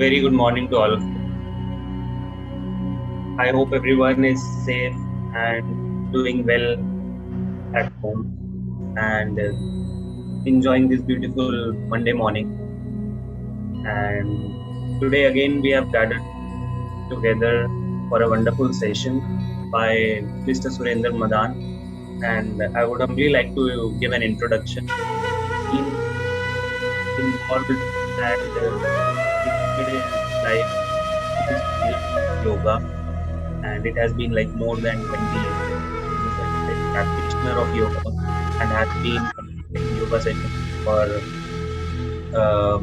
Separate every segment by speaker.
Speaker 1: Very good morning to all of you. I hope everyone is safe and doing well at home and enjoying this beautiful Monday morning. And today again we have gathered together for a wonderful session by Mr. Surender Madan. And I would humbly like to give an introduction. Been involved and invested in his life in this field of yoga, and it has been like more than 20 years. He's a certified practitioner of yoga and has been conducting yoga sessions for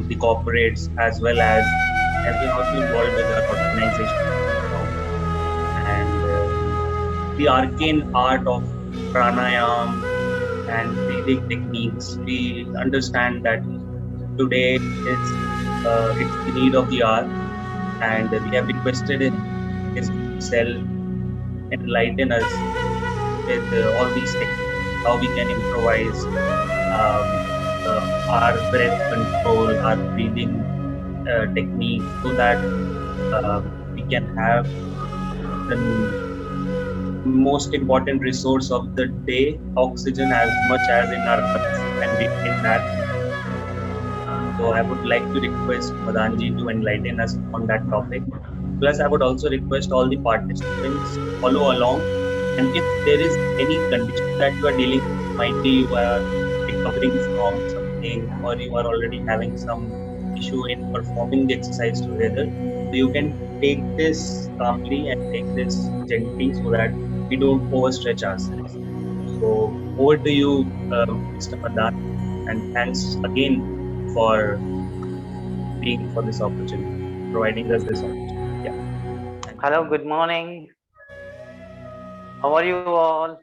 Speaker 1: the corporates as well as has been also involved with our organization now. And the arcane art of pranayam and breathing techniques, we understand that today is it's the need of the hour, and we have requested his cell enlighten us with all these techniques, how we can improvise um, our breath control, our breathing techniques, so that we can have the most important resource of the day, oxygen, as much as in our lungs, and retain that. So I would like to request Madanji to enlighten us on that topic. Plus, I would also request all the participants to follow along. And if there is any condition that you are dealing with, might be you are recovering from something or you are already having some issue in performing the exercise together, so you can take this calmly and take this gently so that we don't overstretch ourselves. So over to you, Mr. Madan, and thanks again for being for this opportunity, providing us this opportunity. Yeah, thank you.
Speaker 2: Hello, good morning. How are you all?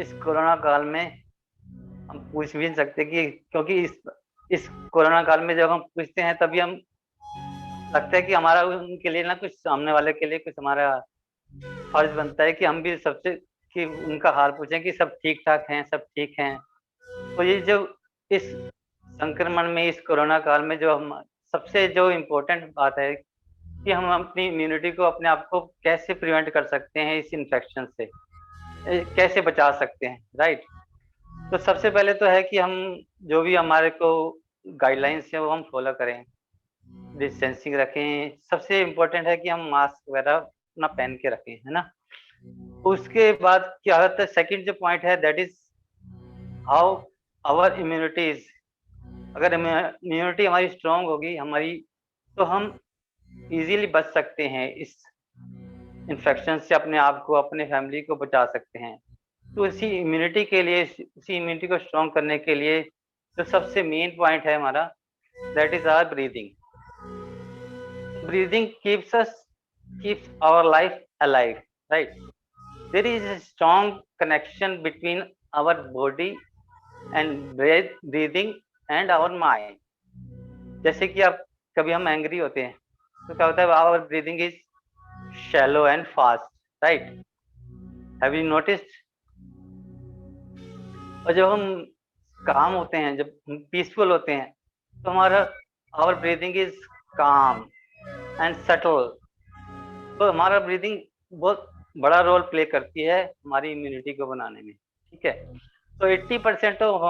Speaker 2: इस corona काल में हम पूछ भी नहीं सकते कि क्योंकि इस कोरोना काल में जब हम पूछते हैं तभी हम लगता है कि हमारा उनके लिए ना कुछ सामने वाले के लिए कुछ हमारा फर्ज बनता है कि हम भी सबसे कि उनका हाल पूछें कि सब ठीक ठाक हैं, सब ठीक हैं। तो ये जो इस संक्रमण में इस कोरोना काल में जो हम सबसे जो इम्पोर्टेंट बात है कि हम अपनी इम्यूनिटी को अपने आप को कैसे प्रिवेंट कर सकते हैं इस इन्फेक्शन से, कैसे बचा सकते हैं, राइट। तो सबसे पहले तो है कि हम जो भी हमारे को गाइडलाइंस है वो हम फॉलो करें, डिस्टेंसिंग रखें। सबसे इम्पोर्टेंट है कि हम मास्क वगैरह अपना पहन के रखें, है ना। उसके बाद क्या होता है, सेकंड जो पॉइंट है that is how our immunity is. अगर इम्यूनिटी हमारी स्ट्रांग होगी हमारी, तो हम इजीली बच सकते हैं इस इन्फेक्शन से, अपने आप को अपने फैमिली को बचा सकते हैं। तो इसी इम्यूनिटी के लिए, इसी इम्यूनिटी को स्ट्रॉन्ग करने के लिए जो सबसे मेन पॉइंट है हमारा that is our breathing. Breathing keeps our life alive, right? There is a strong connection between our body and breathing and our mind. जैसे कि आप कभी हम एंग्री होते हैं तो क्या होता है, our breathing is shallow and fast, right. Have you noticed? और जब हम काम होते हैं, जब हम पीसफुल होते हैं, तो हमारा आवर ब्रीदिंग इज काम एंड सटल। तो हमारा ब्रीदिंग बहुत बड़ा रोल प्ले करती है हमारी इम्यूनिटी को बनाने में, ठीक है। तो 80% of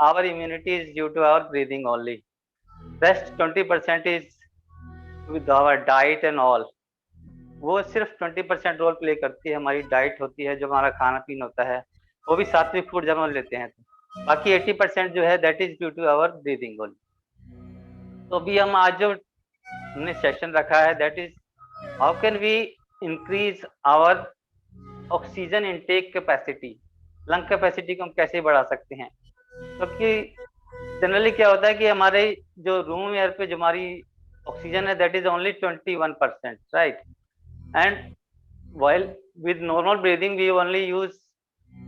Speaker 2: our immunity is due to our breathing only. Rest 20% is with our diet and all. वो सिर्फ 20% रोल प्ले करती है, हमारी डाइट होती है, जो हमारा खाना पीना होता है, वो भी सात्विक फूड जब हम लेते हैं तो बाकी 80% जो है that is due to our breathing only. तो अभी हम आज जो हमने सेशन रखा है that is how can we increase our oxygen intake capacity. Lung capacity को हम कैसे बढ़ा सकते हैं, क्योंकि जनरली क्या होता है कि हमारे जो रूम एयर पे जो हमारी ऑक्सीजन है that is only 21%, right. And while with normal breathing we only use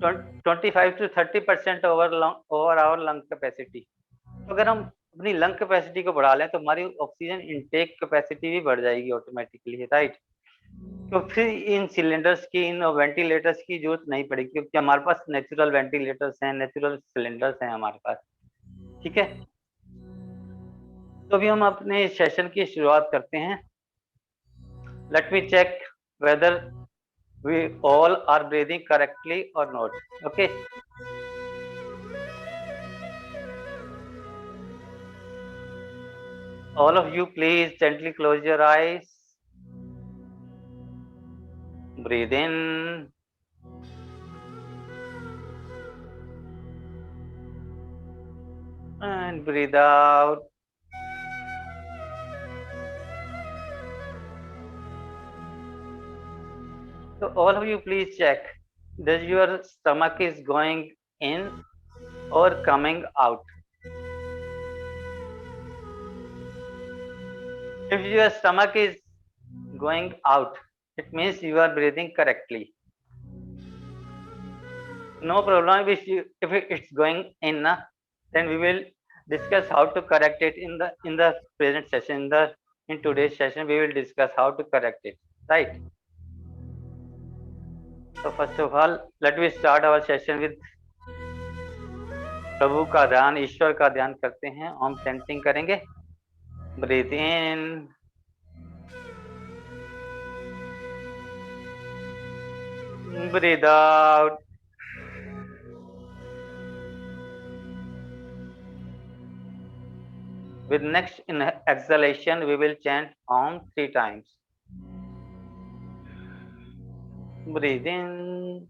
Speaker 2: 25 to 30% over our lung capacity। तो अगर हम अपनी लंग कैपेसिटी को बढ़ा लें तो हमारी ऑक्सीजन इनटेक कैपेसिटी भी बढ़ जाएगी ऑटोमेटिकली, राइट। तो फिर इन सिलेंडर्स की, इन वेंटिलेटर्स की जरूरत नहीं पड़ेगी, क्योंकि हमारे पास नेचुरल वेंटिलेटर्स हैं, नेचुरल सिलेंडर्स हैं हमारे पास, ठीक है। तो अभी हम अपने सेशन की शुरुआत करते हैं. Let me check whether we all are breathing correctly or not. Okay. All of you please gently close your eyes. Breathe in and breathe out. So all of you please check, does your stomach is going in or coming out? If your stomach is going out, it means you are breathing correctly. No problem if it's going in, then we will discuss how to correct it in the present session. In today's session we will discuss how to correct it, right? So first of all, let me start our session with प्रभु का ध्यान, ईश्वर का ध्यान करते हैं. Om chanting करेंगे. Breathe in, breathe out. With next exhalation, we will chant Om 3 times. Breathe in.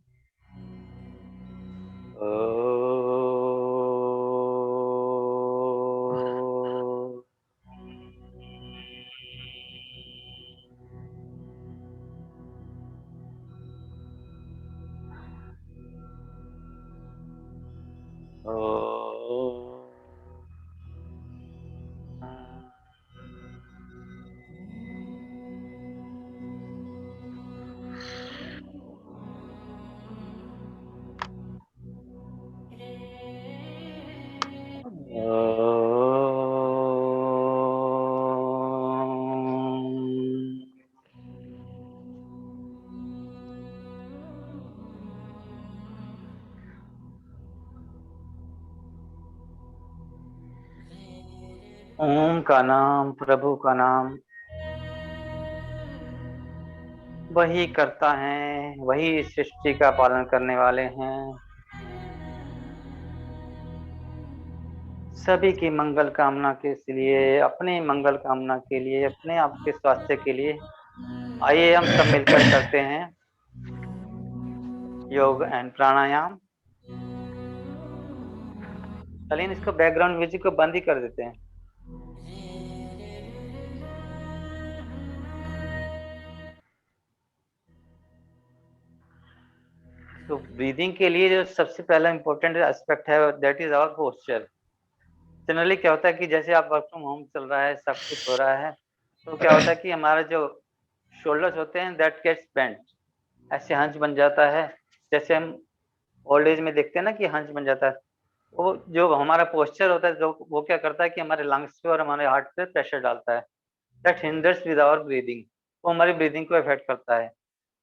Speaker 2: ओम का नाम, प्रभु का नाम वही करता है, वही सृष्टि का पालन करने वाले हैं. सभी की मंगल कामना के लिए, अपने मंगल कामना के लिए, अपने आपके स्वास्थ्य के लिए आइए हम सब मिलकर करते हैं योग एंड प्राणायाम. चलिए इसको बैकग्राउंड म्यूजिक को बंद ही कर देते हैं. तो ब्रीदिंग के लिए जो सबसे पहला इंपॉर्टेंट एस्पेक्ट है that is our posture. Generally क्या होता है कि जैसे आप वर्क फ्रॉम होम चल रहा है, सब कुछ हो रहा है, तो क्या होता है कि हमारा जो शोल्डर्स होते हैं दैट गेट्स बेंट, ऐसे हंस बन जाता है. जैसे हम ओल्ड एज में देखते हैं ना कि हंस बन जाता है. वो जो हमारा पोस्चर होता है जो वो क्या करता है कि हमारे लंग्स पे और हमारे हार्ट पे प्रेशर डालता है. That hinders with our breathing. वो हमारी ब्रीदिंग को इफेक्ट करता है.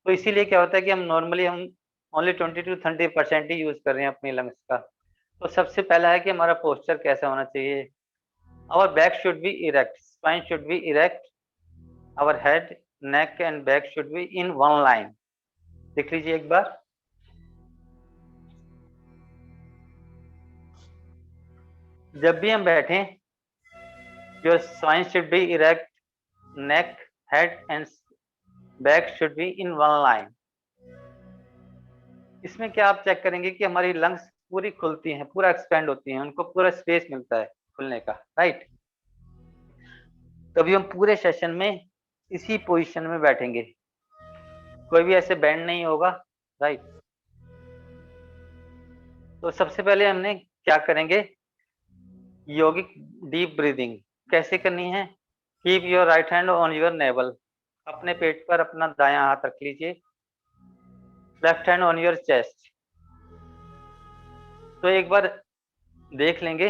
Speaker 2: तो इसीलिए क्या होता है कि हम नॉर्मली हम ओनली 20 to 30% ही यूज कर रहे हैं अपनी लंग्स का. तो सबसे पहला है कि हमारा पोस्चर कैसा होना चाहिए. Our back should be erect, spine should be erect, our head, neck and back should be in one line. देख लीजिए एक बार. जब भी हम बैठें, your spine should be erect, neck, head and back should be in one line. इसमें क्या आप चेक करेंगे कि हमारी लंग्स पूरी खुलती हैं, पूरा एक्सपेंड होती हैं, उनको पूरा स्पेस मिलता है खुलने का, राइट. तभी हम पूरे सेशन में इसी पोजीशन में बैठेंगे, कोई भी ऐसे बैंड नहीं होगा, राइट. तो सबसे पहले हमने क्या करेंगे, योगिक डीप ब्रीदिंग कैसे करनी है. Keep your right hand on your naval, अपने पेट पर अपना दायां हाथ रख लीजिए. Left hand on your chest. तो एक बार देख लेंगे.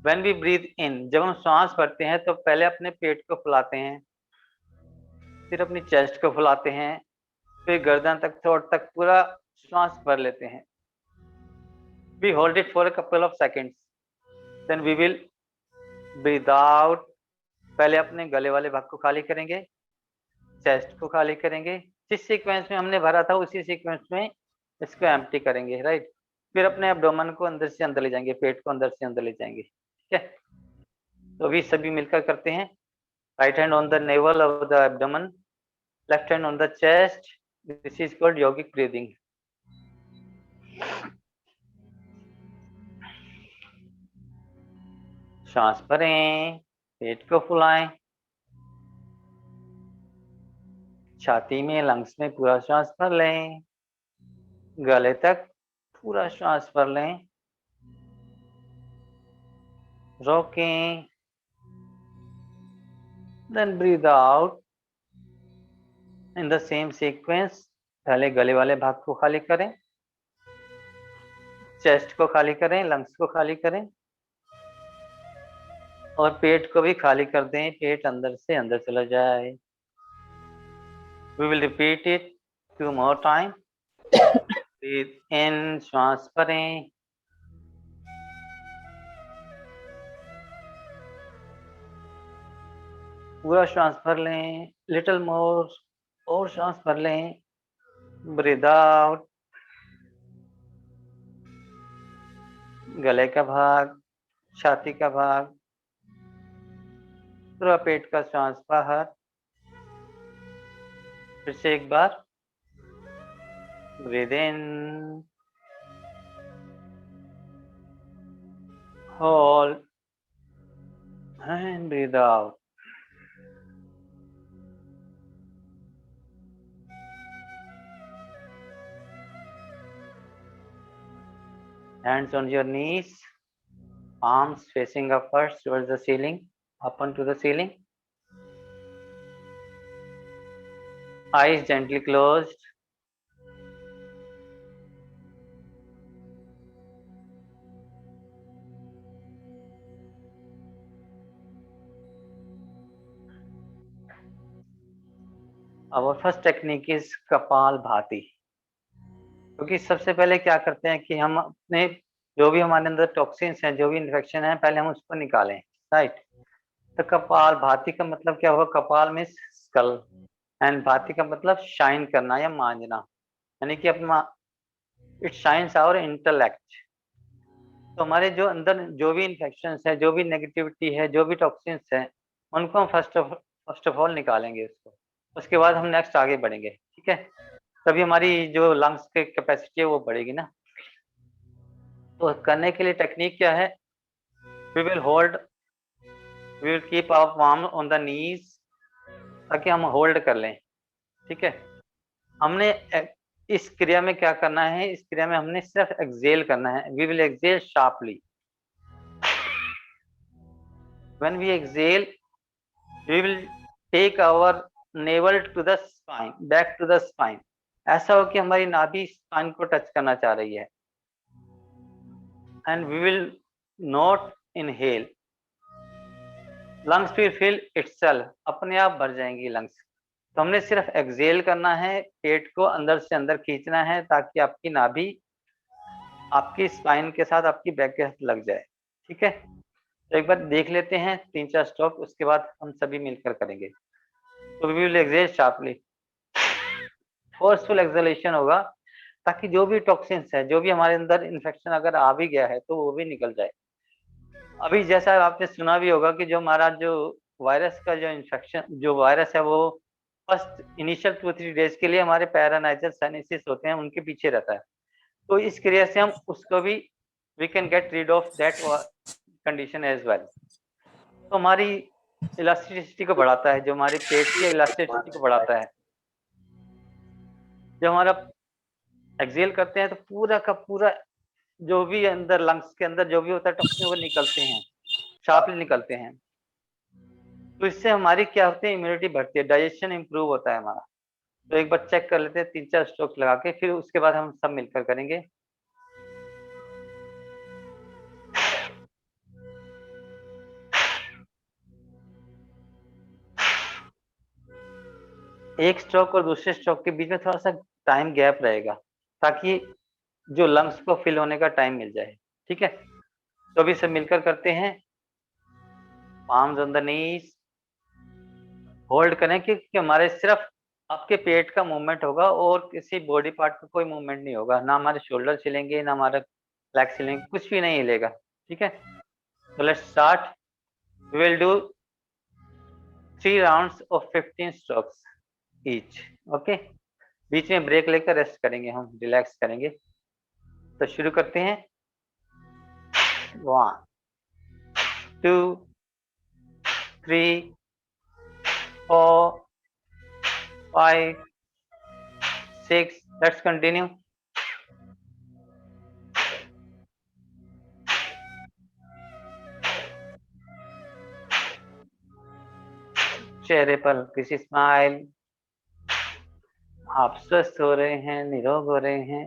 Speaker 2: व्हेन वी ब्रीथ इन, जब हम सांस भरते हैं तो पहले अपने पेट को फुलाते हैं, फिर अपनी चेस्ट को फुलाते हैं, फिर गर्दन तक, थ्रोट तक पूरा सांस भर लेते हैं. We hold it for a couple of seconds. Then we will breathe out पहले अपने गले वाले भाग को खाली करेंगे, चेस्ट को खाली करेंगे, जिस सीक्वेंस में हमने भरा था उसी सीक्वेंस में इसको एम्प्टी करेंगे, राइट। फिर अपने एब्डोमेन को अंदर से अंदर ले जाएंगे, पेट को अंदर से अंदर ले जाएंगे, ठीक है। तो अभी सभी मिलकर करते हैं। Right hand on the naval of the abdomen, left hand on the chest, this is called yogic breathing. सांस भरें, पेट को फुलाएं, छाती में लंग्स में पूरा सांस भर लें, गले तक पूरा सांस भर लें, रोकें, then breathe out in the same sequence। पहले गले वाले भाग को खाली करें, चेस्ट को खाली करें, लंग्स को खाली करें और पेट को भी खाली कर दें, पेट अंदर से अंदर चला जाए। We will repeat it 2 more time। Breathe in, श्वास भरें, पूरा श्वास भर लें, लिटिल मोर, और श्वास भर लें, ब्रीद आउट, गले का भाग, छाती का भाग, पूरा पेट का श्वास बाहर। फिर से एक बार, breathe in, hold and breathe out. Hands on your knees, palms facing upwards towards the ceiling, up onto the ceiling. Eyes gently closed. Our first technique is कपाल भाती। क्योंकि सबसे पहले क्या करते हैं कि हम अपने जो भी हमारे अंदर टॉक्सिन्स हैं, जो भी इन्फेक्शन है, पहले हम उसको निकालें, राइट। तो कपाल भाती का मतलब क्या होगा? कपाल में स्कल, एंड भाती का मतलब शाइन करना या मांझना, यानी कि अपना इट शाइन्स आवर इंटेलेक्ट। तो हमारे जो अंदर जो भी इन्फेक्शन है, जो भी नेगेटिविटी है, जो भी टॉक्सिन्स है, उनको हम फर्स्ट ऑफ ऑल निकालेंगे उसको, उसके बाद हम नेक्स्ट आगे बढ़ेंगे, ठीक है। तभी हमारी जो लंग्स की कैपेसिटी है वो बढ़ेगी ना। तो करने के लिए टेक्निक क्या है? We will keep our palm on the knees, ताकि हम होल्ड कर लें, ठीक है। हमने इस क्रिया में क्या करना है? इस क्रिया में हमने सिर्फ एक्सेल करना है। We will exhale sharply. When we exhale, we will take our navel to the spine, back to the spine. ऐसा हो कि हमारी नाभि स्पाइन को टच करना चाह रही है। And we will not inhale, lungs will fill itself, अपने आप भर जाएंगी लंग्स। तो हमने सिर्फ एक्सेल करना है, पेट को अंदर से अंदर खींचना है, ताकि आपकी नाभि आपकी स्पाइन के साथ, आपकी बैक के साथ लग जाए, ठीक है। तो एक बार देख लेते हैं 3-4 स्ट्रोक, उसके बाद हम सभी मिलकर करेंगे। तो we will exhale sharply, forceful exhalation होगा, ताकि जो भी टॉक्सिन्स है, जो भी हमारे अंदर इन्फेक्शन अगर आ भी गया है, तो वो भी निकल जाए। अभी जैसा आपने सुना भी होगा कि जो हमारा जो वायरस का जो इन्फेक्शन, जो वायरस है, वो फर्स्ट इनिशियल 2-3 डेज के लिए हमारे पैरानाइजल साइनसिस होते हैं, उनके पीछे रहता है। तो इस क्रिया से हम उसको भी we can get rid of that condition as well. तो हमारी इलास्टिसिटी को बढ़ाता है, जो हमारी पेट की इलास्टिसिटी को बढ़ाता है। जब हमारा एक्सेल करते हैं तो पूरा का पूरा जो भी अंदर लंग्स के अंदर जो भी होता है टॉक्सिन, वो निकलते हैं, शार्पली निकलते हैं। तो इससे हमारी क्या होती है? इम्यूनिटी बढ़ती है, डाइजेशन इंप्रूव होता है हमारा। तो एक बार चेक कर लेते हैं 3-4 स्ट्रोक लगा के, फिर उसके बाद हम सब मिलकर करेंगे। एक स्ट्रोक और दूसरे स्ट्रोक के बीच में थोड़ा सा टाइम गैप रहेगा, ताकि जो लंग्स को फिल होने का टाइम मिल जाए, ठीक है। तो अभी सब मिलकर करते हैं। Palms on the knees, hold करें कि हमारे सिर्फ आपके पेट का मूवमेंट होगा और किसी बॉडी पार्ट का कोई मूवमेंट नहीं होगा, ना हमारे शोल्डर चलेंगे ना हमारा लेग चलेंगे, कुछ भी नहीं हिलेगा। ठीक है, तो let's start. We will do 3 rounds of 15 strokes each. Okay, बीच में ब्रेक लेकर रेस्ट करेंगे, हम रिलैक्स करेंगे। तो शुरू करते हैं। 1 2 3 4 5 6। Let's continue. चेहरे पर किसी स्माइल, आप स्वस्थ हो रहे हैं, निरोग हो रहे हैं।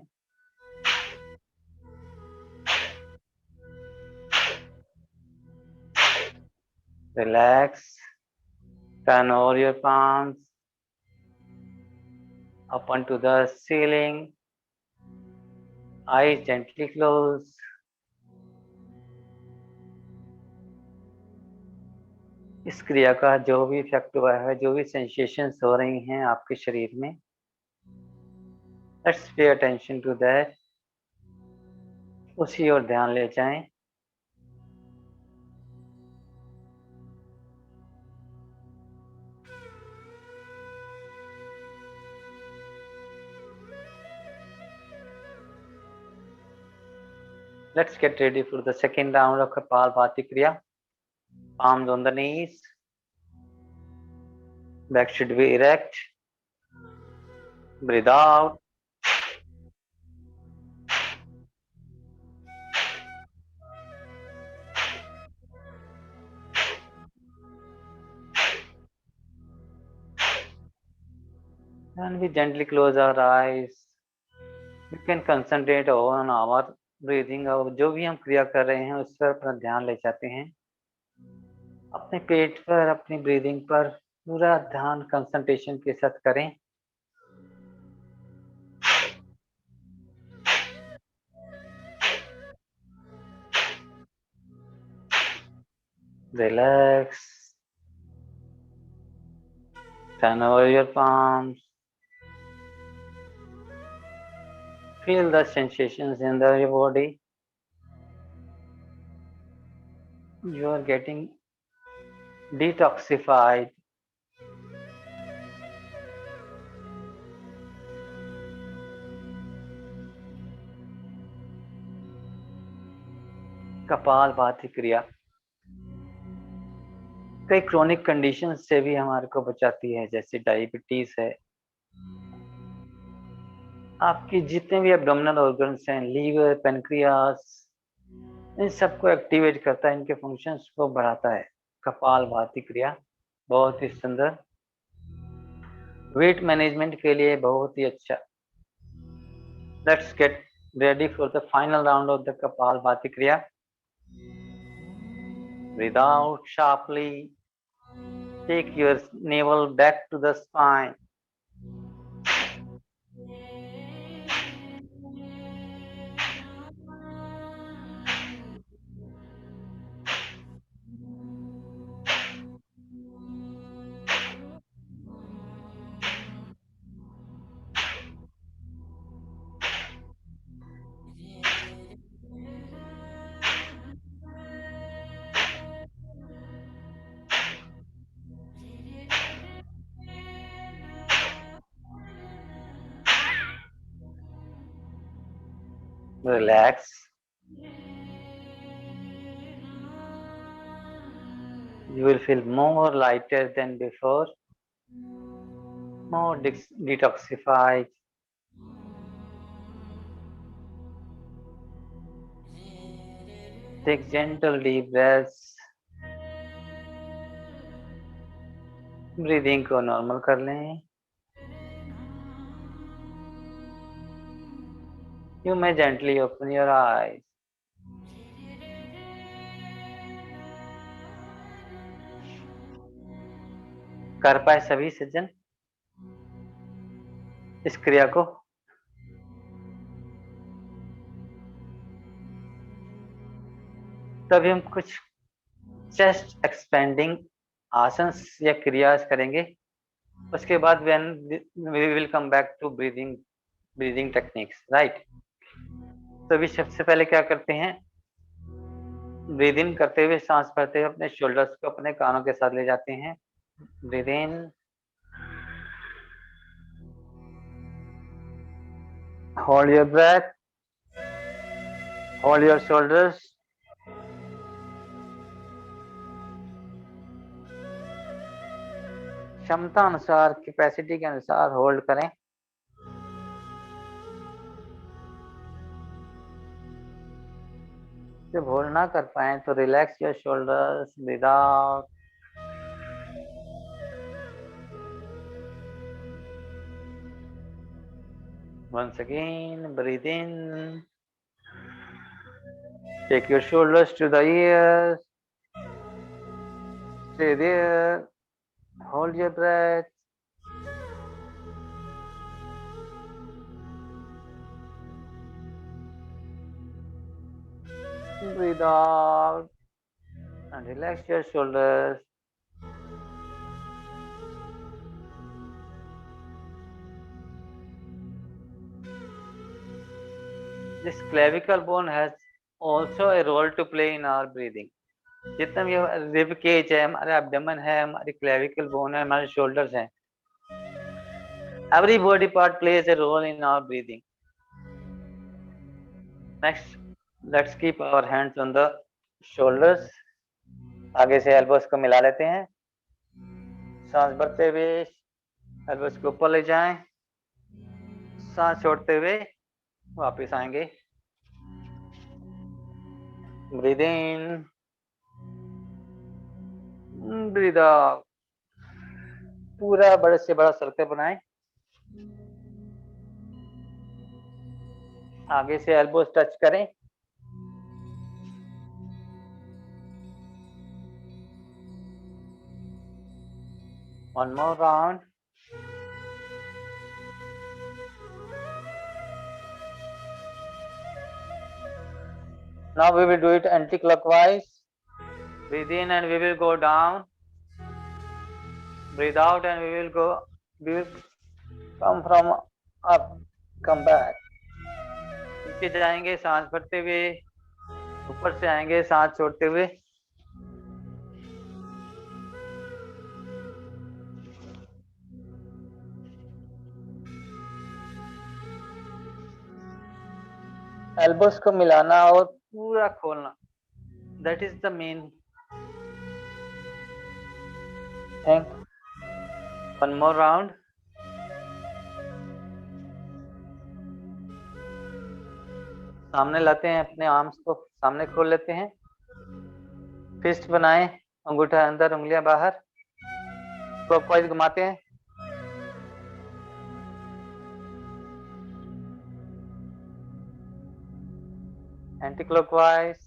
Speaker 2: Relax. Turn over your palms up onto the ceiling. Eyes gently close. इस क्रिया का जो भी इफेक्ट हुआ है, जो भी सेंसेशंस हो रही हैं आपके शरीर में, let's pay attention to that. उसी ओर ध्यान ले जाएं। Let's get ready for the second round of Kapalbhati Kriya. Palms on the knees. Back should be erect. Breathe out. And we gently close our eyes. We can concentrate on our breathing। और जो भी हम क्रिया कर रहे हैं उस पर अपना ध्यान ले जाते हैं, अपने पेट पर, अपनी ब्रीदिंग पर पूरा ध्यान कंसंट्रेशन के साथ करें। Relax. Turn over your palms. Feel the sensations in your body. You are getting detoxified. Kapalbhati क्रिया कई क्रोनिक कंडीशन से भी हमारे को बचाती है, जैसे डायबिटीज है। आपकी जितने भी एब्डोमिनल ऑर्गन्स हैं, लीवर, पेनक्रियास, इन सबको एक्टिवेट करता है, इनके फंक्शंस को बढ़ाता है। कपालभाति क्रिया बहुत ही सुंदर, वेट मैनेजमेंट के लिए बहुत ही अच्छा। Let's get ready for the final round of the Kapalbhati Kriya. Breathe out sharply. Take your navel back to the spine. Relax. You will feel more lighter than before, more detoxified. Take gentle deep breaths. Breathing को normal कर लें। You may gently open your eyes. कर पाए सभी सज्जन इस क्रिया को। तभी हम कुछ चेस्ट एक्सपेंडिंग आसन या क्रियास करेंगे, उसके बाद when we will come back to breathing techniques, right. तो अभी सबसे पहले क्या करते हैं, ब्रीद इन करते हुए सांस भरते हुए अपने शोल्डर्स को अपने कानों के साथ ले जाते हैं। Breathe in, hold your breath, hold your shoulders, क्षमता अनुसार, कैपेसिटी के अनुसार होल्ड करें। जब होल्ड ना कर पाए तो relax your shoulders, breathe out. Once again, breathe in. Take your shoulders to the ears. Stay there. Hold your breath. Breathe out and relax your shoulders. This clavicle bone has also a role to play in our breathing. जितना भी rib cage है, हमारे abdomen है, हमारी clavicle bone है, हमारे shoulders हैं, every body part plays a role in our breathing. Next, let's keep our hands on the shoulders. आगे से एल्बोस को मिला लेते हैं। सांस भरते हुए एल्बोस को ऊपर ले जाएं, सांस छोड़ते हुए वापस आएंगे। Breathe in, breathe out. पूरा बड़े से बड़ा सर्कल बनाएं। आगे से एल्बोस टच करें। One more round. Now we will do it anti-clockwise. Breathe in and we will go down. Breathe out and we will come from up, come back. नीचे जाएंगे सांस भरते हुए, ऊपर से आएंगे सांस छोड़ते हुए। एल्बोस को मिलाना और पूरा खोलना, that is the main thing. One more round. सामने लाते हैं, अपने आर्म्स को सामने खोल लेते हैं, फिस्ट बनाएं, अंगूठा अंदर उंगलियां बाहर, क्लॉकवाइज घुमाते हैं। Anti clockwise.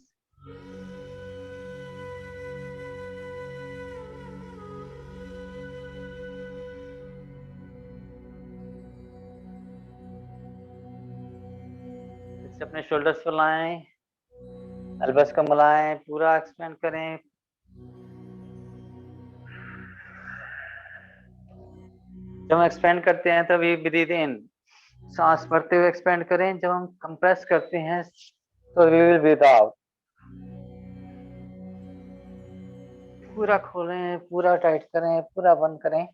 Speaker 2: अपने शोल्डर्स को लाएं, एल्बोस को मिलाएं, पूरा एक्सपेंड करें। जब हम एक्सपेंड करते हैं तभी ब्रीद इन, सांस भरते हुए एक्सपेंड करें। जब हम कंप्रेस करते हैं तो वी विल ब्रीद आउट। पूरा खोलें, पूरा टाइट करें, पूरा बंद करें।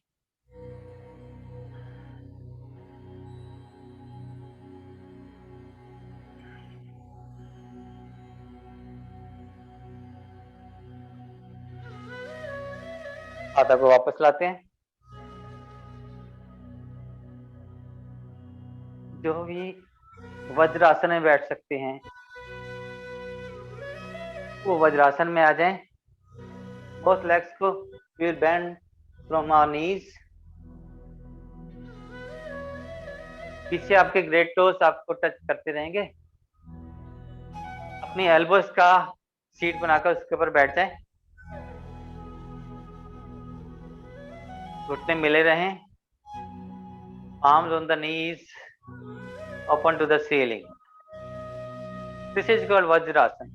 Speaker 2: हाथों को वापस लाते हैं। जो भी वज्रासन में बैठ सकते हैं वो वज्रासन में आ जाएं। बोथ लेग्स को विल बेंड फ्रॉम आवर नीज। पीछे आपके ग्रेट टोस आपको टच करते रहेंगे। अपनी एल्बोस का सीट बनाकर उसके ऊपर बैठ जाएं, घुटने मिले रहें, arms on the knees, open to the ceiling. This is called Vajrasana.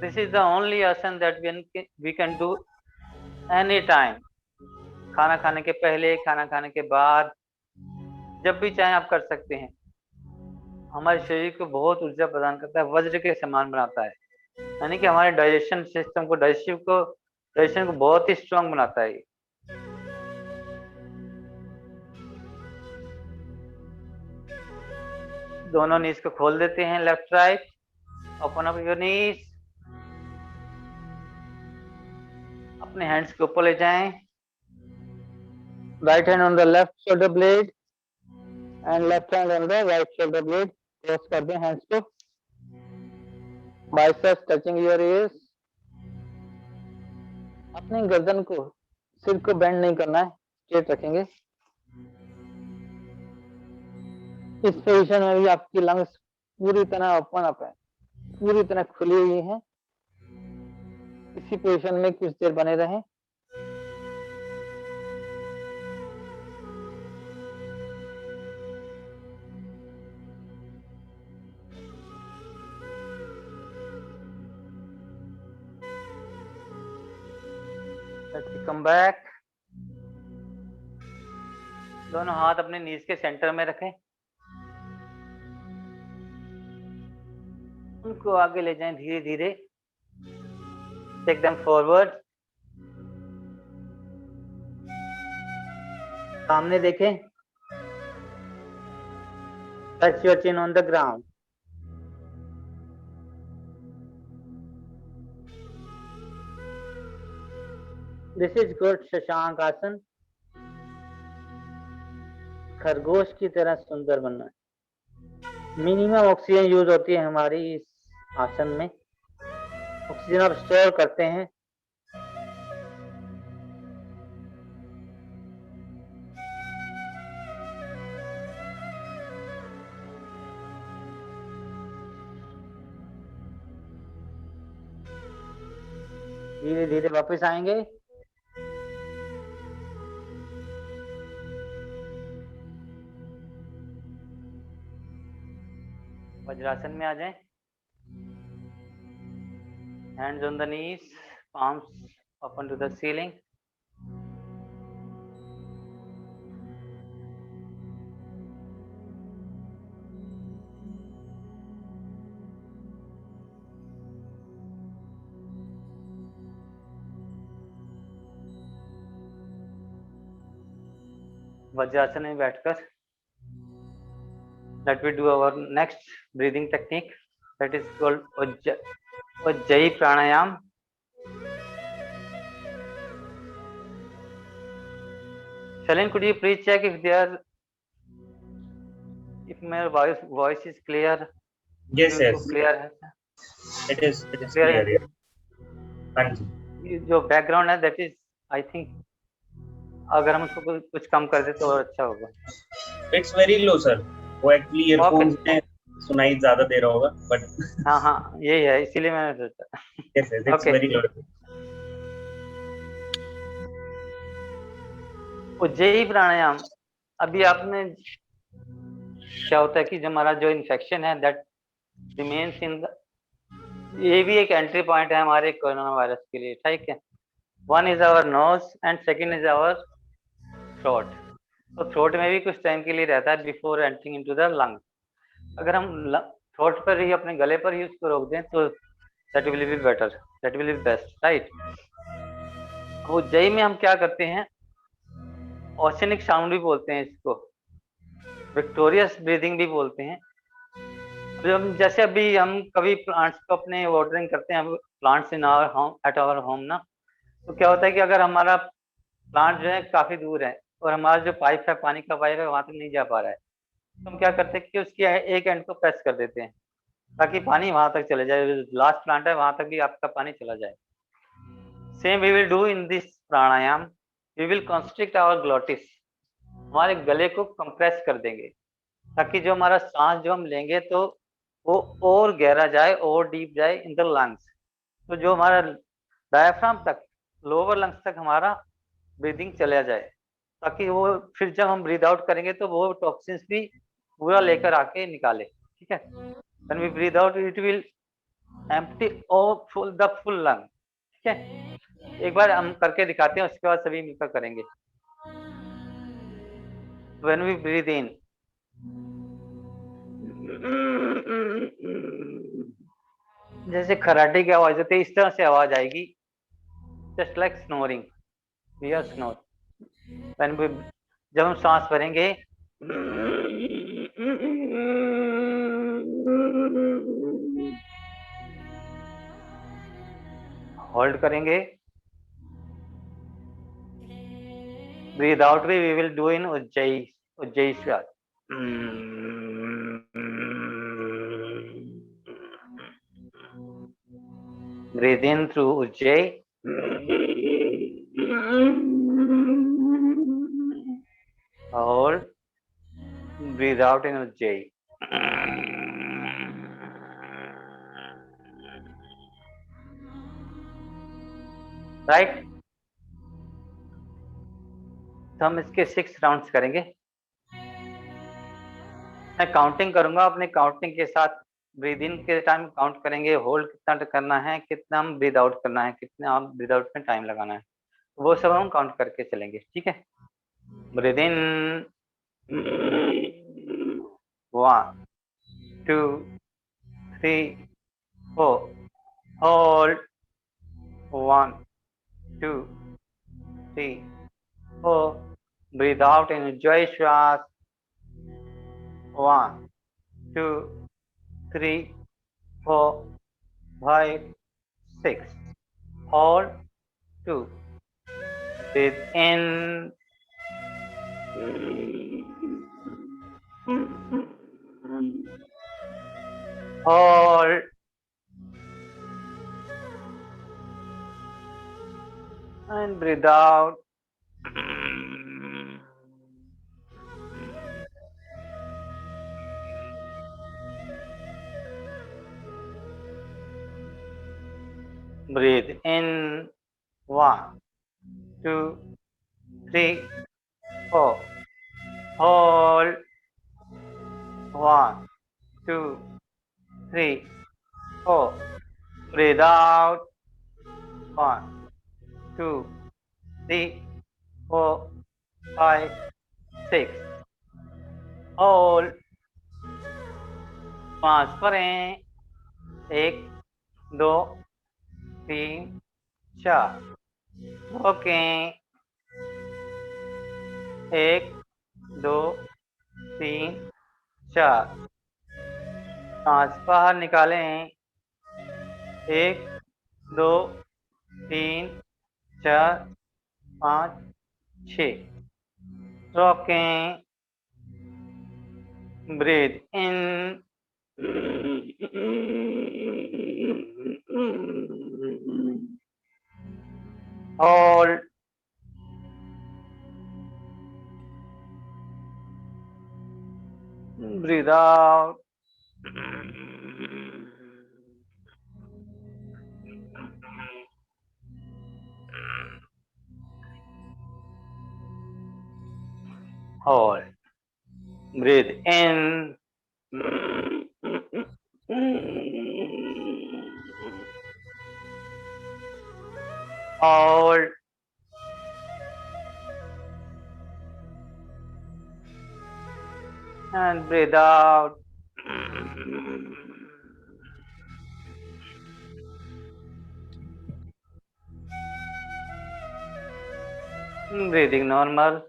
Speaker 2: This is the only asana that we can do any time. खाना खाने के पहले, खाना खाने के बाद, जब भी चाहे आप कर सकते हैं। हमारे शरीर को बहुत ऊर्जा प्रदान करता है, वज्र के समान बनाता है, यानी कि हमारे डाइजेशन सिस्टम को, डाइजेशन को बहुत ही स्ट्रांग बनाता है। दोनों नीज को खोल देते हैं, left right, open up your knees, अपने हैंड्स के ऊपर ले जाएं, right hand on the left shoulder blade and left hand on the right shoulder blade, cross कर दें हैंड्स को, बाइसेप्स टचिंग योर ईयर्स। अपनी गर्दन को, सिर को बेंड नहीं करना है, स्ट्रेट रखेंगे। इस पोजीशन में भी आपकी लंग्स पूरी तरह ओपन अप है, पूरी तरह खुली हुई है। इसी पोजीशन में कुछ देर बने रहें। Let's come back. दोनों हाथ अपने नीज के सेंटर में रखें, उनको आगे ले जाएं धीरे धीरे, टेक देम फॉरवर्ड, सामने देखें, touch your chin on the ground. This is good Shashank आसन, खरगोश की तरह सुंदर बनना है। मिनिमम ऑक्सीजन यूज होती है हमारी इस आसन में, ऑक्सीजन आप स्टोर करते हैं। धीरे धीरे वापस आएंगे। वज्रासन में आ जाएं, hands on the knees, palms open to the ceiling. Vajrasana में बैठकर let we do our next breathing technique, that is called Ujjayi pranayam. Shalin, could you please check if my voice is clear?
Speaker 1: Yes, yes.
Speaker 2: Clear है?
Speaker 1: It is clear. हाँ जी।
Speaker 2: जो background है that is, I think अगर हम उसको कुछ कम कर दे तो और अच्छा होगा।
Speaker 1: It's very low, sir. वो एक्चुअली ईयरफोन्स में सुनाई ज्यादा दे रहा होगा, बट
Speaker 2: हाँ यही है, इसीलिए मैंने सोचा।
Speaker 1: yes, it's very low.
Speaker 2: Ujjayi प्राणायाम, अभी आपने क्या होता है कि जो हमारा जो इन्फेक्शन है दैट रिमेन्स इन द, ये भी एक एंट्री पॉइंट है हमारे कोरोना वायरस के लिए, ठीक है। One is our nose and second is our throat. तो थ्रोट में भी कुछ टाइम के लिए रहता है before entering into the lung. अगर हम थ्रोट पर ही, अपने गले पर ही उसको रोक दें तो that will be better, that will be best, right. Ujjayi में हम क्या करते हैं, ओशनिक साउंड भी बोलते हैं इसको, विक्टोरियस ब्रीदिंग भी बोलते हैं। जैसे अभी हम कभी प्लांट्स को अपने वाटरिंग करते हैं, plants in our home, at our home ना, तो क्या होता है कि अगर हमारा प्लांट जो है काफी दूर है और हमारा जो पाइप है, पानी का पाइप है, वहां तक नहीं जा पा रहा है, तो हम क्या करते हैं कि उसकी एक एंड को प्रेस कर देते हैं ताकि पानी वहां तक चले जाए, लास्ट प्लांट है वहां तक भी आपका पानी चला जाए। Same we will do in this pranayama, we will constrict our glottis, हमारे गले को कंप्रेस कर देंगे ताकि जो हमारा सांस जो हम लेंगे तो वो और गहरा जाए और डीप जाए इन द लंग्स। तो जो हमारा डायफ्राम तक, लोअर लंग्स तक हमारा ब्रीदिंग चला जाए, ताकि वो फिर जब हम ब्रीद आउट करेंगे तो वो टॉक्सिन्स भी पूरा लेकर आके निकाले, ठीक है। When we breathe out it will empty और फुल द फुल लंग। ठीक है, एक बार हम करके दिखाते हैं, उसके बाद सभी मिलकर करेंगे। व्हेन वी ब्रीथ इन, जैसे खराटे की आवाज होती है इस तरह से आवाज आएगी, just like snoring, we are snore. When we, जब हम सांस भरेंगे, होल्ड करेंगे, ब्रीथ आउट भी we will do in Ujjayi, Ujjayi श्वास। Breathe in through Ujjayi. Hold. Breathe out in Ujjayi. Right, तो हम इसके 6 राउंड्स करेंगे। मैं काउंटिंग करूंगा, अपने काउंटिंग के साथ ब्रीद इन के टाइम काउंट करेंगे, होल्ड कितना करना है, कितना हम ब्रीद आउट करना है, कितना हम ब्रीद आउट में टाइम लगाना है, वो सब हम काउंट करके चलेंगे। ठीक है, breathe in 1 2 3 4, hold 1 2 3 4, breathe out in Ujjayi Shwas 1 2 3 4 5 6, hold 2, breathe in, hold, and breathe out. Breathe in 1 2 3 4, hold 1 2 3 4, breathe out 1 2 3 4 5 6, hold, सांस भरें 1 2 3 4, रोकें 1 2 3 4, सांस बाहर निकालें 1 2 3 4 5 6, रोकें, breathe in, hold, breathe out, hold, breathe in, hold, and breathe out. Breathing normal.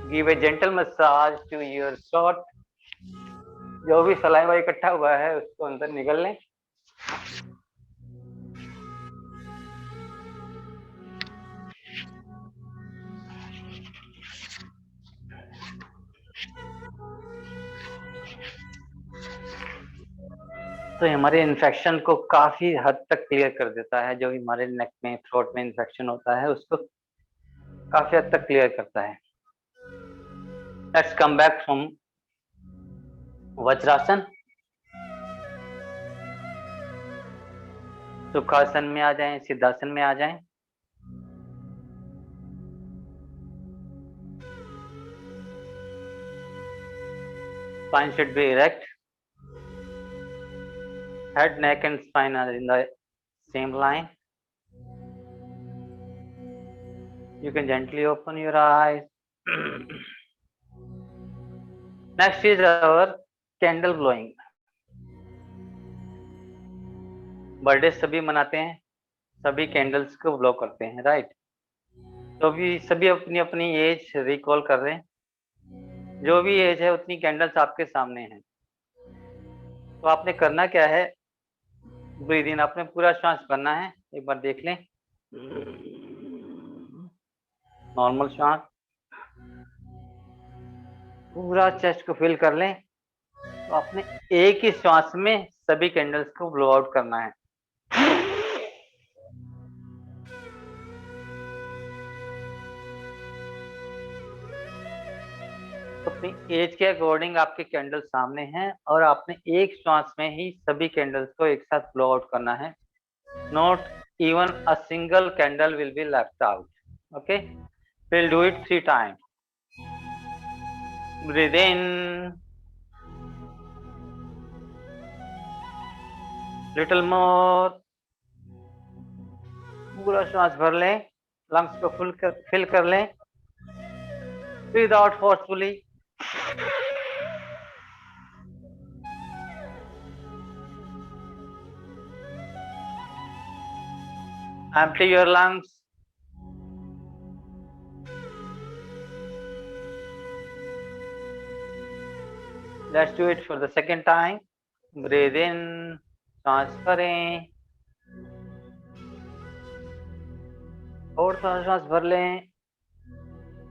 Speaker 2: Give a gentle massage to your throat. जो भी saliva इकट्ठा हुआ है उसको अंदर निकल लें। तो हमारे इन्फेक्शन को काफी हद तक क्लियर कर देता है, जो भी हमारे नेक में, थ्रोट में इन्फेक्शन होता है उसको काफी हद तक क्लियर करता है। Let's come back from Vajrasana. Sukhasana में आ जाएं, सिद्धासन में आ जाएं। Spine should be erect. Head, neck, and spine are in the same line. You can gently open your eyes. Next is our candle blowing. Birthday सभी मनाते हैं, सभी कैंडल्स को ब्लो करते हैं, राइट? तो भी सभी अपनी अपनी एज रिकॉल कर रहे हैं, जो भी एज है उतनी कैंडल्स आपके सामने हैं। तो आपने करना क्या है, ब्रीद इन, आपने पूरा श्वास करना है, एक बार देख लें, नॉर्मल श्वास, पूरा चेस्ट को फिल कर लें। तो आपने एक ही श्वास में सभी कैंडल्स को ब्लो आउट करना है। तो अपनी एज के अकॉर्डिंग आपके कैंडल सामने हैं और आपने एक श्वास में ही सभी कैंडल्स को एक साथ ब्लो आउट करना है। Not even a single candle will be left out. Okay, will do it 3 times. Breathe in, little more, पूरा श्वास भर लें, लंग्स को फिल कर लें। Breathe out forcefully. Empty your lungs. Let's do it for the second time. Breathe in, सांस भरें, और थोड़ा सांस भर लें,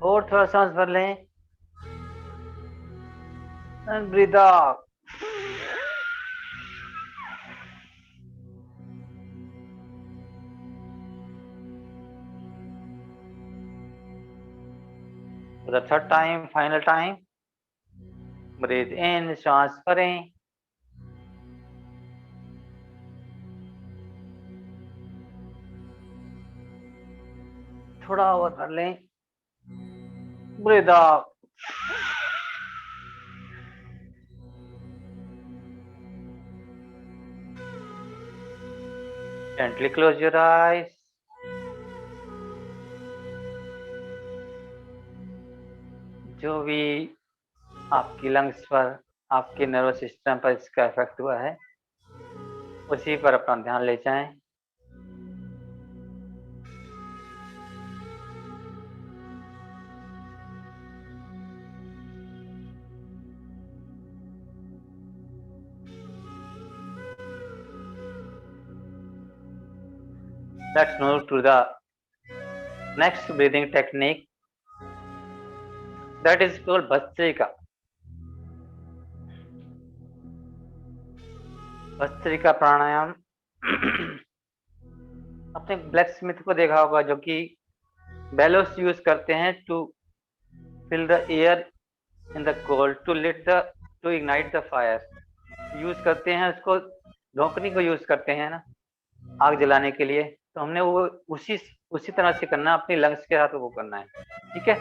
Speaker 2: और थोड़ा सांस भर लें, and breathe out. For the third time, final time, breathe in, सांस भरें, थोड़ा और भर लें, breathe out. Gently close your eyes. जो भी आपकी लंग्स पर, आपके नर्वस सिस्टम पर इसका इफेक्ट हुआ है, उसी पर अपना ध्यान ले जाएं। Let's move to the next breathing technique, that is called bhastrika. Bhastrika प्राणायाम अपने ब्लैक स्मिथ को देखा होगा, जो कि बेलोस यूज करते हैं to fill the air in the cold, to ignite the fire. Use करते हैं उसको, धोकनी को यूज करते हैं ना, आग जलाने के लिए। तो हमने वो उसी तरह से करना है, अपनी लंग्स के साथ वो करना है, ठीक है?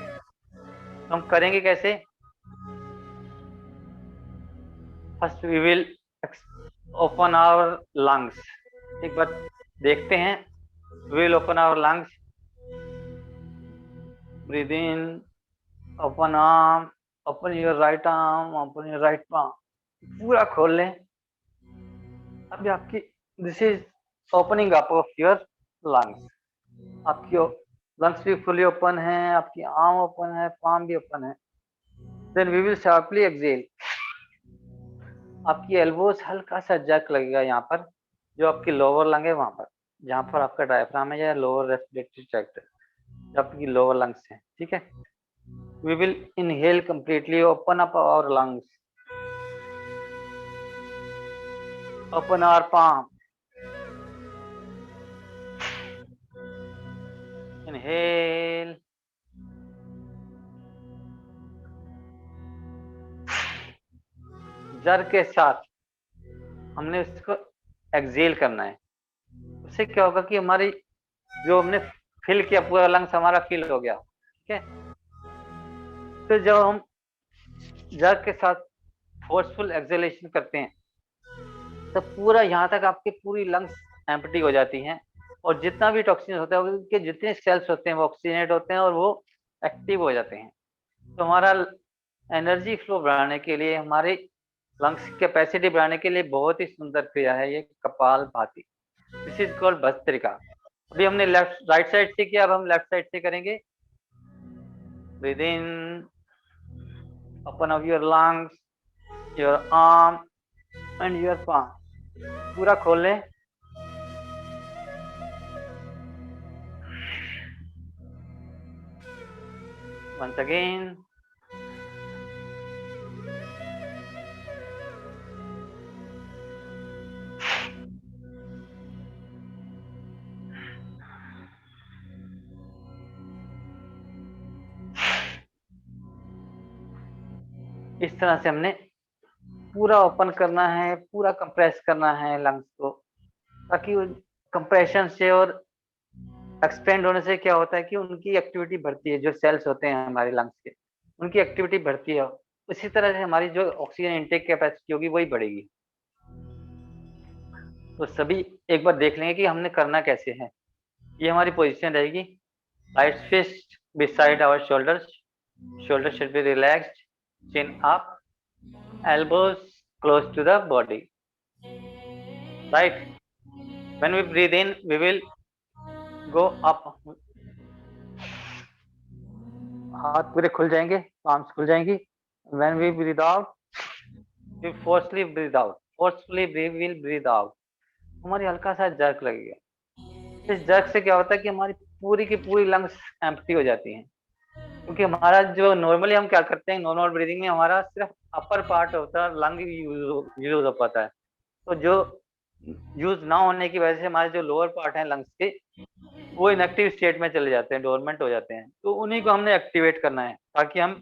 Speaker 2: तो हम करेंगे कैसे? First we will open our lungs. एक बार देखते हैं, we will open our lungs, breathe in, open arm, open your right arm, open your right palm, पूरा खोल लें। अभी आपकी this is opening up of your lungs. आपकी लंग्स भी फुली ओपन है, आपकी आर्म ओपन है, पाम भी ओपन है। Then we will sharply exhale. आपकी एल्बोस हल्का सा जर्क लगेगा यहाँ पर, जो आपकी लोअर लंग है वहां पर, जहां पर आपका डायफ्राम है या लोअर रेस्पिरेटरी ट्रैक्ट, जो आपकी लोअर लंग्स है, ठीक है? We will inhale completely, open up our lungs, open our palm, inhale, जर के साथ हमने इसको एक्सेल करना है। उससे क्या होगा कि हमारी जो हमने फिल किया, पूरा लंग्स हमारा फिल हो गया, ठीक है? तो जब हम जर के साथ फोर्सफुल एक्सेलेशन करते हैं, तो पूरा यहाँ तक आपके पूरी लंग्स एम्प्टी हो जाती हैं, और जितना भी टॉक्सिन होता है उनके जितने सेल्स होते हैं वो ऑक्सीजनेट होते हैं और वो एक्टिव हो जाते हैं। तो हमारा एनर्जी फ्लो बढ़ाने के लिए, हमारे लंग्स की कैपेसिटी बढ़ाने के लिए बहुत ही सुंदर क्रिया है ये kapalbhati. This is called bhastrika. अभी हमने लेफ्ट राइट साइड से किया, अब हम लेफ्ट साइड से करेंगे। Breathe in, open up your lungs, your arm and your palm, पूरा खोल लें। once again, इस तरह से हमने पूरा ओपन करना है, पूरा कंप्रेस करना है लंग्स को, ताकि कंप्रेशन से और एक्सपेंड होने से क्या होता है कि उनकी एक्टिविटी बढ़ती है, जो सेल्स होते हैं हमारे लंग्स के उनकी एक्टिविटी बढ़ती है। उसी तरह से हमारी जो ऑक्सीजन इनटेक कैपेसिटी होगी वही बढ़ेगी। तो सभी एक बार देख लेंगे कि हमने करना कैसे है। ये हमारी पोजीशन रहेगी, right fist beside our shoulders, shoulders should be relaxed, chin up, elbows close to the body, right? When we breathe in, we will go up, हाथ पूरे खुल जाएंगे, palms खुल जाएंगी। When we breathe out, we forcefully breathe out, forcefully we will breathe out। हमारी हल्का सा jerk लगेगा। इस जर्क से क्या होता है कि हमारी पूरी की पूरी लंग्स एम्प्टी हो जाती हैं, क्योंकि हमारा जो नॉर्मली हम क्या करते हैं, नॉर्मल ब्रीदिंग में हमारा सिर्फ अपर पार्ट होता है, लंग यूज हो पाता है। तो जो यूज ना होने की वजह से हमारे जो लोअर पार्ट है लंग्स के, वो इनएक्टिव स्टेट में चले जाते हैं, डोरमेंट हो जाते हैं। तो उन्हीं को हमने एक्टिवेट करना है ताकि हम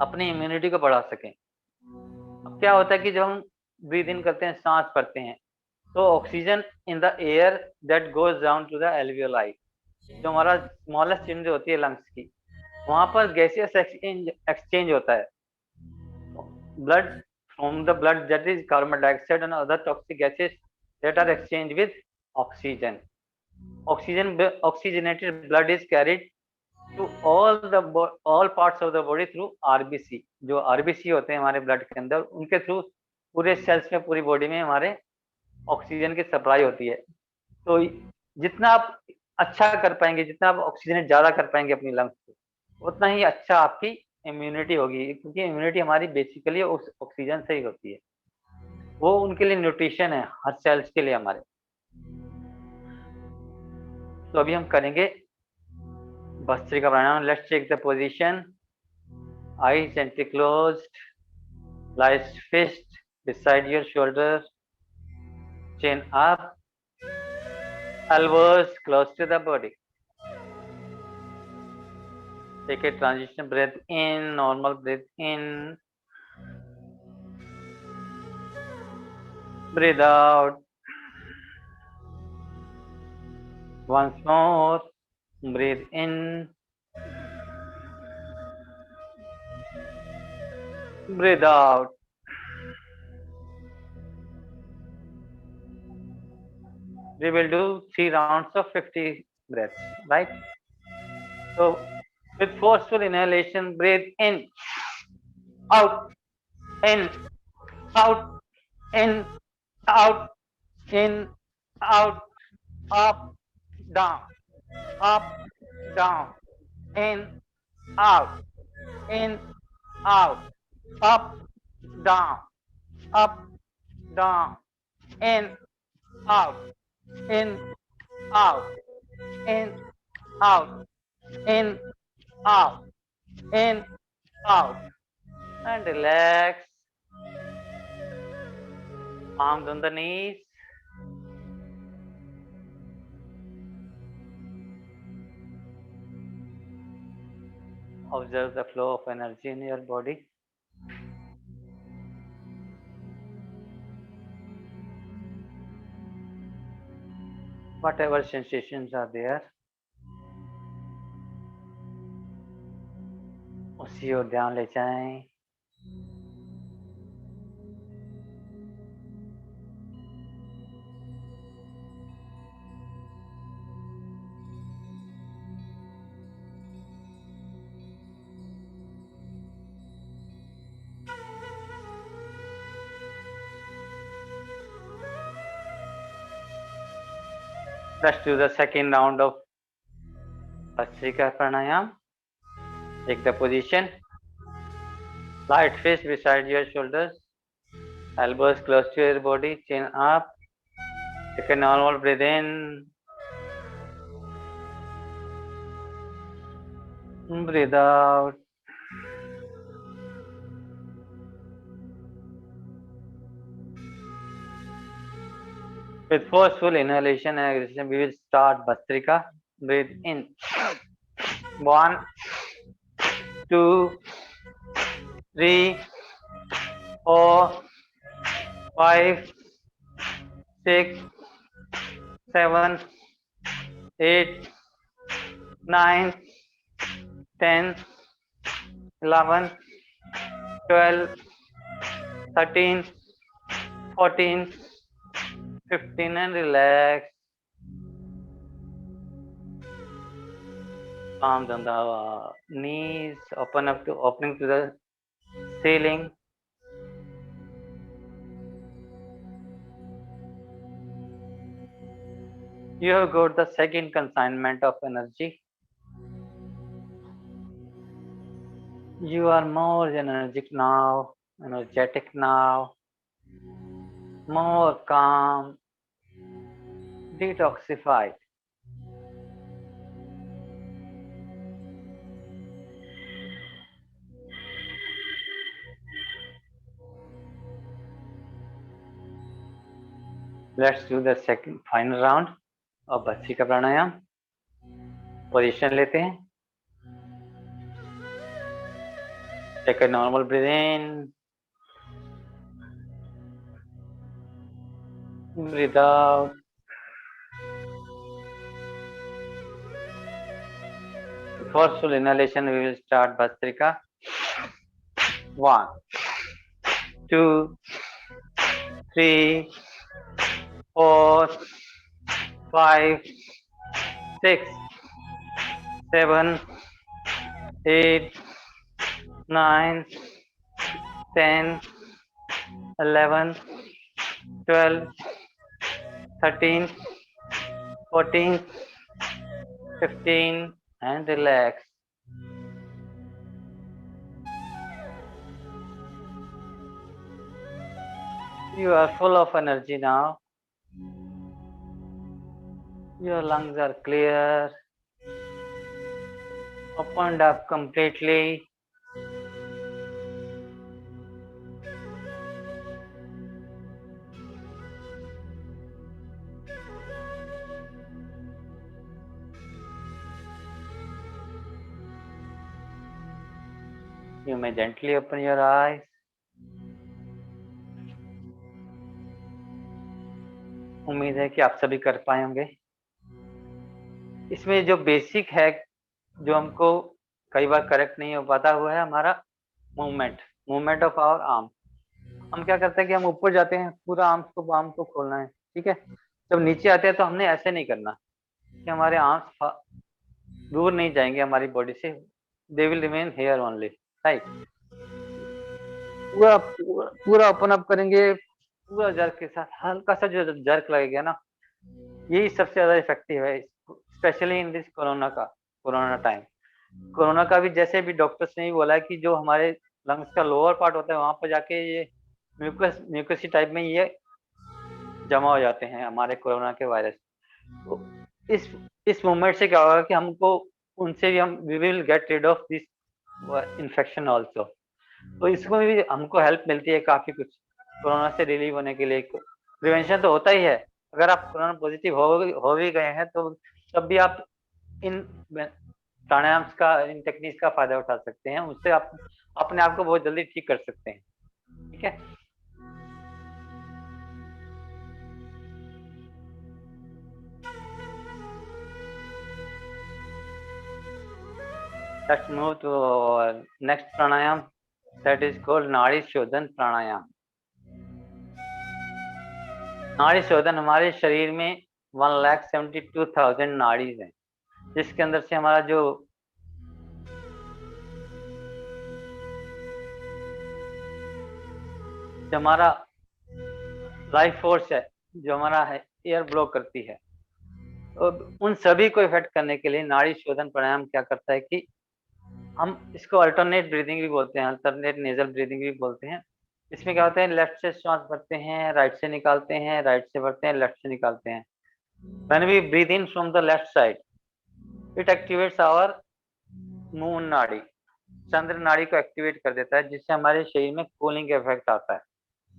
Speaker 2: अपनी इम्यूनिटी को बढ़ा सकें। अब क्या होता है कि जब हम ब्रीद इन करते हैं, सांस भरते हैं, तो oxygen in the air that goes down to the alveoli, जो हमारा स्मॉलेस्ट चेंज होती है लंग्स की, वहां पर गैसियस एक्सचेंज होता है। Blood from the blood, that is carbon dioxide and other toxic gases that are exchanged with oxygen. Oxygenated blood is carried to all parts of the body through RBC। जो RBC होते हैं हमारे blood के अंदर, उनके through पूरे sales में, पूरी बॉडी में हमारे ऑक्सीजन की सप्लाई होती है। तो जितना आप अच्छा कर पाएंगे, जितना आप ऑक्सीजनेट ज्यादा कर पाएंगे अपनी लंग्स को, उतना ही अच्छा आपकी इम्यूनिटी होगी, क्योंकि इम्यूनिटी हमारी बेसिकली उस ऑक्सीजन से ही होती है। वो उनके लिए न्यूट्रिशन है, हर सेल्स के लिए हमारे। तो अभी हम करेंगे Bhastrika Pranayama. Let's check the position, eyes gently closed, lies fist beside your shoulder, chin up, elbows close to the body. Take a transition breath in, normal breath in, breathe out. Once more, breathe in, breathe out. We will do 3 rounds of 50 breaths, right? So with forceful inhalation, breathe in, out, in, out, in, out, in, out, up, down, up, down, in, out, in, out, up, down, up, down, in, out, in, out, in, out, in, out, in, out, and relax. Arms on the knees. Observe the flow of energy in your body. Whatever sensations are there, उसी ओर ध्यान ले जाएं। Let's do the second round of Bhastrika Pranayam. Take the position. Light fist beside your shoulders. Elbows close to your body. Chin up. Take a normal breathe in. Breathe out. With forceful inhalation and exhalation, we will start Bhastrika. Breathe in. 1, 2, 3, 4, 5, 6, 7, 8, 9, 10, 11, 12, 13, 14, 15, and relax. Palms on the knees, opening to the ceiling. You have got the second consignment of energy. You are more energetic now, more calm, detoxified. Let's do the second final round of Bhastrika Pranayam. Position लेते हैं. Take a normal breathe in. Breathe out. Forceful inhalation, we will start Bhastrika. 1, 2, 3, 4, 5, 6, 7, 8, 9, 10, 11, 12, 13, 14, 15, and relax. You are full of energy now. Your lungs are clear, opened up completely. You may gently open your eyes. उम्मीद है कि आप सभी कर पाए होंगे. इसमें जो बेसिक है, जो हमको कई बार करेक्ट नहीं हो पाता, हुआ है हमारा मूवमेंट ऑफ आवर आर्म. हम क्या करते हैं कि हम ऊपर जाते हैं, पूरा आर्म को खोलना है, ठीक है. जब नीचे आते हैं तो हमने ऐसे नहीं करना कि हमारे आर्म्स दूर नहीं जाएंगे हमारी बॉडी से. They will remain here only, right. पूरा ओपन अप करेंगे, पूरा जर्क के साथ. हल्का सा जो जर्क लगेगा ना, यही सबसे ज्यादा इफेक्टिव है, specially in this corona time. Corona का भी जैसे भी डॉक्टर्स ने भी बोला है कि जो हमारे लंग्स का लोअर पार्ट होता है, वहां पर जाके ये म्यूकसी टाइप में ये जमा हो जाते हैं हमारे कोरोना के वायरस. तो इस मूवमेंट से क्या होगा कि हमको उनसे भी we will get rid of this infection also. तो इसमें भी हमको हेल्प मिलती है काफी कुछ कोरोना से रिलीव होने के लिए. प्रिवेंशन तो होता ही है. अगर आप कोरोना पॉजिटिव हो भी गए हैं तो तब भी आप इन प्राणायाम का, इन टेक्निक्स का फायदा उठा सकते हैं. उससे आप अपने आप को बहुत जल्दी ठीक कर सकते हैं, ठीक है. Let's move to our next pranayam, that is called नाड़ी शोधन प्राणायाम. नाड़ी शोधन, हमारे शरीर में 1,72,000 नाड़ीज हैं, जिसके अंदर से हमारा जो हमारा लाइफ फोर्स है, जो हमारा है एयर ब्लो करती है. उन सभी को इफेक्ट करने के लिए नाड़ी शोधन प्राणायाम क्या करता है कि हम इसको अल्टरनेट ब्रीदिंग भी बोलते हैं, अल्टरनेट नेजल ब्रीदिंग भी बोलते हैं। इसमें क्या होता है, लेफ्ट से श्वास भरते हैं, राइट से निकालते हैं, राइट से भरते हैं, लेफ्ट से निकालते हैं। When we breathe in from the left side, it activates our moon नाड़ी, चंद्र नाड़ी को एक्टिवेट कर देता है, जिससे हमारे शरीर में कूलिंग इफेक्ट आता है।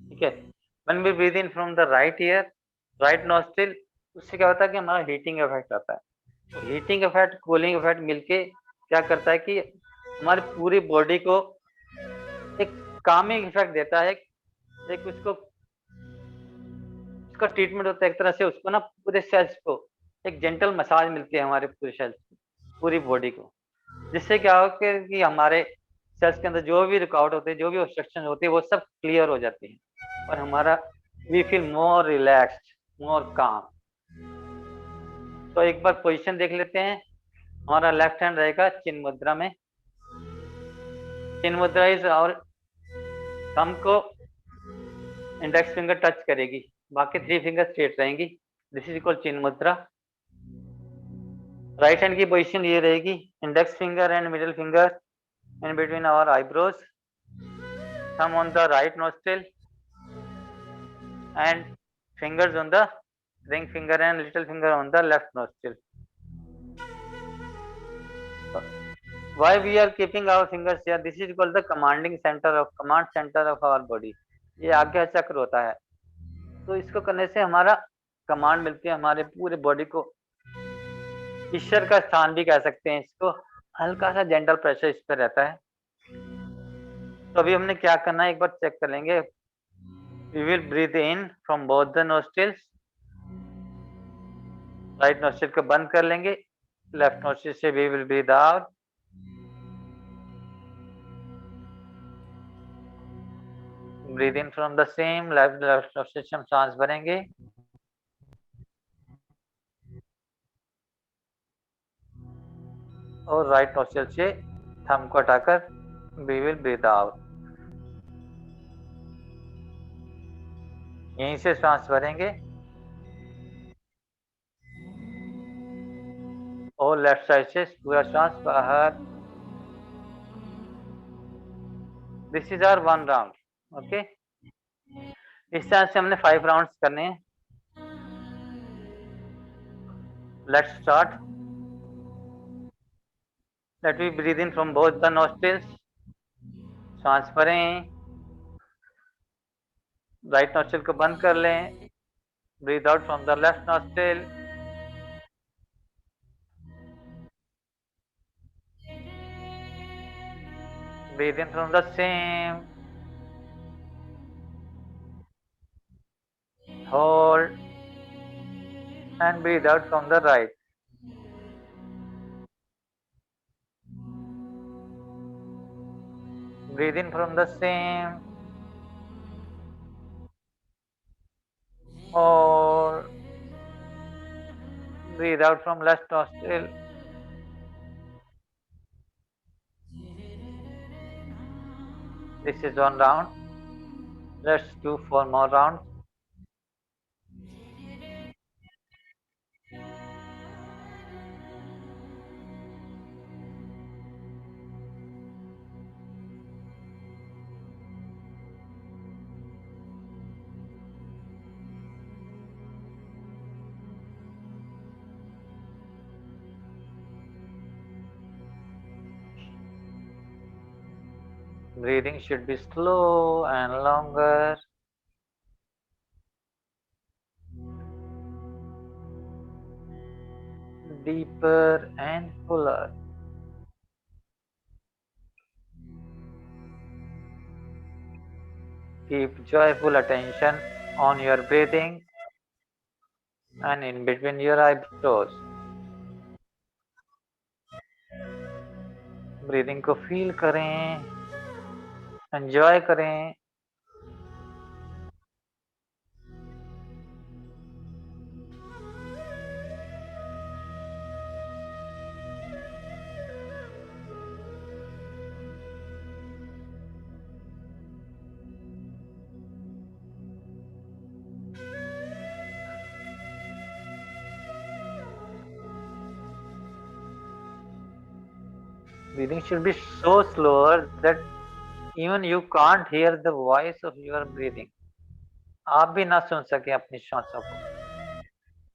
Speaker 2: ठीक है। When we breathe in from the right ear, right nostril, उससे क्या होता है कि हमारा हीटिंग इफेक्ट आता है। हीटिंग इफेक्ट, कूलिंग इफेक्ट मिलके क्या करता है कि हमारी पूरी बॉडी को एक कामिंग इफेक्ट देता है। एक उसको उसका ट्रीटमेंट होता है एक तरह से, उसको ना पूरे सेल्स को एक जेंटल मसाज मिलती है हमारे पूरे सेल्स, पूरी बॉडी को, जिससे क्या हो कि हमारे सेल्स के अंदर जो भी रुकावट होते हैं, जो भी ऑब्स्ट्रक्शन होती है, वो सब क्लियर हो जाती है और हमारा वी फील मोर रिलैक्स्ड, मोर काम। तो एक बार पोजीशन देख लेते हैं। हमारा लेफ्ट हैंड रहेगा चिन्ह मुद्रा में। चिन्ह मुद्रा इज और थंब को इंडेक्स फिंगर टच करेगी, बाकी 3 फिंगर स्ट्रेट रहेंगी। दिस इज इक्वल चिन्ह मुद्रा। राइट हैंड की पोजीशन ये रहेगी, index finger and middle finger in between our eyebrows, thumb on the right nostril and fingers on the ring finger and little finger on the left nostril. Why we are keeping our fingers here? This is called the command center of our body. ये आज्ञा चक्र होता है। तो इसको करने से हमारा कमांड मिलती है हमारे पूरे बॉडी को। ईश्वर का स्थान भी कह सकते हैं इसको। हल्का सा जेंटल प्रेशर इस पर रहता है। तो अभी हमने क्या करना है एक बार चेक कर लेंगे। We will breathe in from both the nostrils. Right nostril को बंद कर लेंगे, लेफ्ट नोस्ट्रिल से we will breathe out. Breathe in from the same left nostril से हम सांस भरेंगे और राइट नोस्ट्रिल से थंब को हटाकर we will breathe out. यहीं से सांस भरेंगे और लेफ्ट साइड से पूरा सांस बाहर। This is our 1 round. Okay, इस तरह से हमने 5 राउंड्स करने हैं। Let's start. Let we breathe in from both the nostrils. सांस भरें, राइट नोस्ट्रिल को बंद कर लें, breathe out from the left nostril. Breathe in from the same. Hold and breathe out from the right. Breathe in from the same. Hold. Breathe out from left nostril. This is 1 round. Let's do 4 more rounds. Breathing should be slow and longer. Deeper and fuller. Keep joyful attention on your breathing and in between your eyebrows. Breathing को feel करें, enjoy करें। Breathing should be so slower that even you can't hear the voice of your breathing. आप भी ना सुन सके अपनी श्वासों को।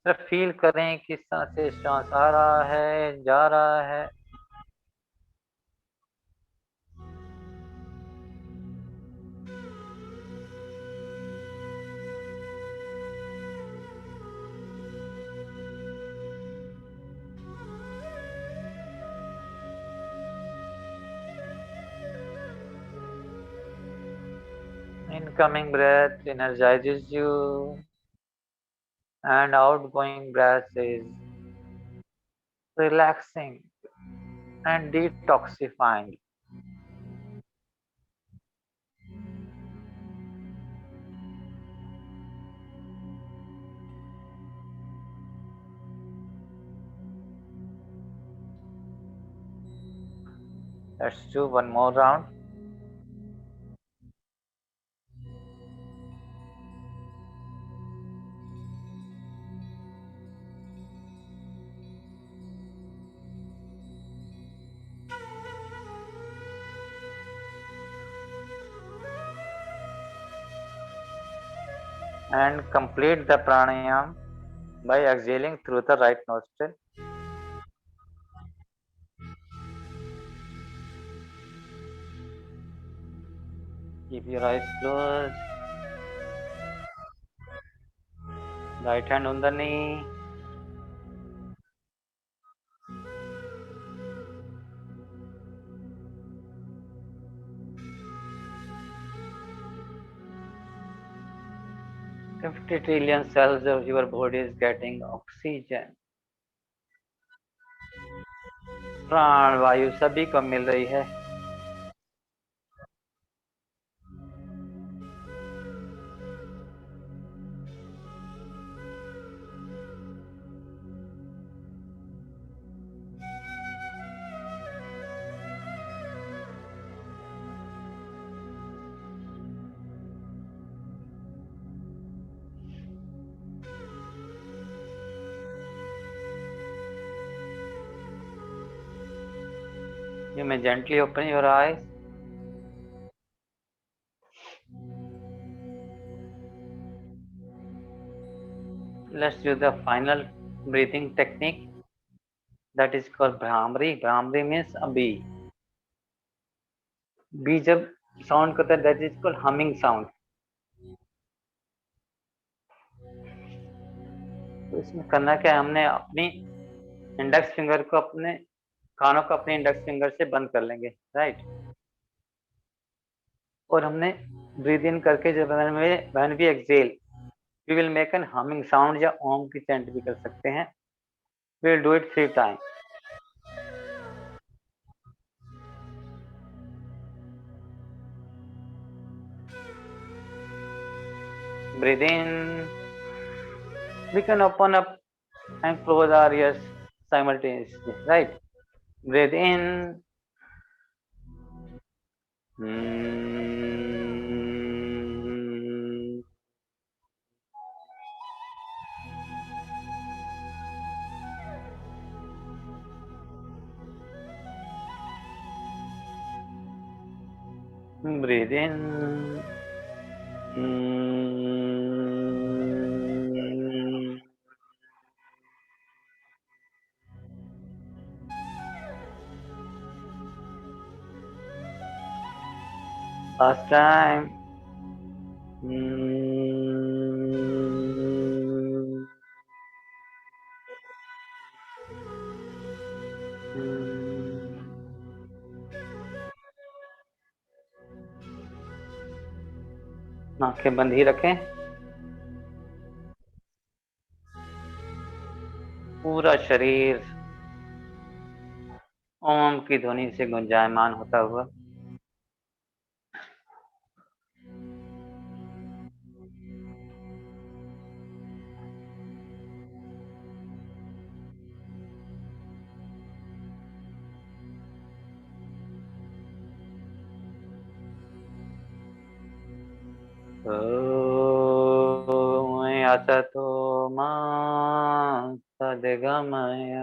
Speaker 2: सिर्फ फील करें किस तरह से श्वास आ रहा है, जा रहा है। Incoming breath energizes you, and outgoing breath is relaxing and detoxifying. Let's do one more round. And complete the pranayam by exhaling through the right nostril. Keep your eyes closed. Right hand on the knee. $50 trillion cells of your body is getting oxygen. प्राण वायु सभी को मिल रही है। You may gently open your eyes. Let's do the final breathing technique that is called Brahmari. Brahmari means a bee. Bee जब sound करता है that is called humming sound. तो इसमें करना क्या है, हमने अपनी इंडेक्स फिंगर को अपने कानों को अपने इंडेक्स फिंगर से बंद कर लेंगे, राइट। और हमने ब्रीद इन करके जब when we exhale we will make an humming sound या ओम की चैंट भी कर सकते हैं। We will do it 3 time. Breathe in. We can open up and close our ears simultaneously, right? Breathe in. Breathe in. Last time. आंखें बंद ही रखें। पूरा शरीर ओम की ध्वनि से गुंजायमान होता हुआ असतो मा सद्गमय।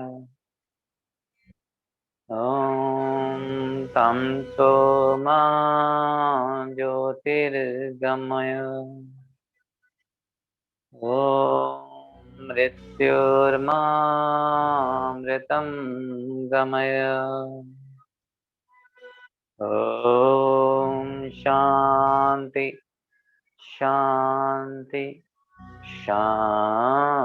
Speaker 2: ॐ तमसो मा ज्योतिर्गमय ॐ मृत्युर्मामृतं गमय ॐ शान्ति शान्ति शांति।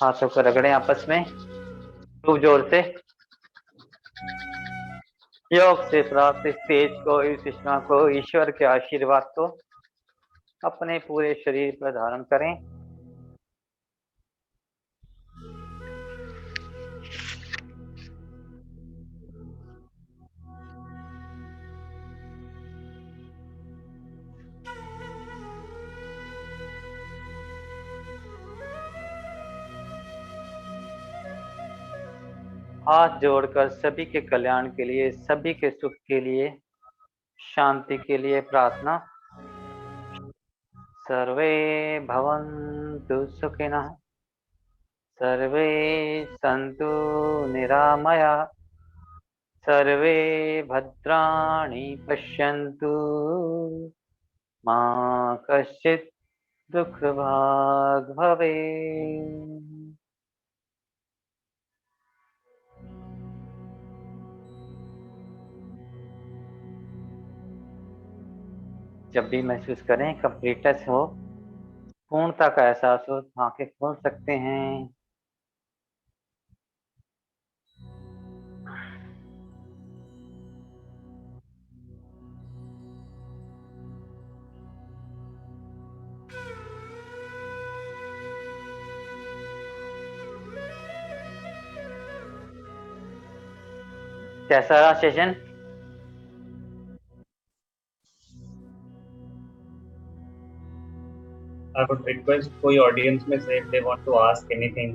Speaker 2: हाथों को रगड़ें आपस में खूब जोर से। योग से प्राप्त इस तेज को, इस कृष्णा को, ईश्वर के आशीर्वाद को अपने पूरे शरीर पर धारण करें। हाथ जोड़कर सभी के कल्याण के लिए, सभी के सुख के लिए, शांति के लिए प्रार्थना। सर्वे भवन्तु सुखिनः, सर्वे सन्तु निरामयाः, सर्वे भद्राणि पश्यन्तु, मा कश्चित् दुःखभाग् भवेत्। जब भी महसूस करें कंप्लीटनेस हो, पूर्णता का एहसास हो, आंखें खोल सकते हैं। कैसा रहा सेशन?
Speaker 1: I would request कोई audience में से if they want to ask anything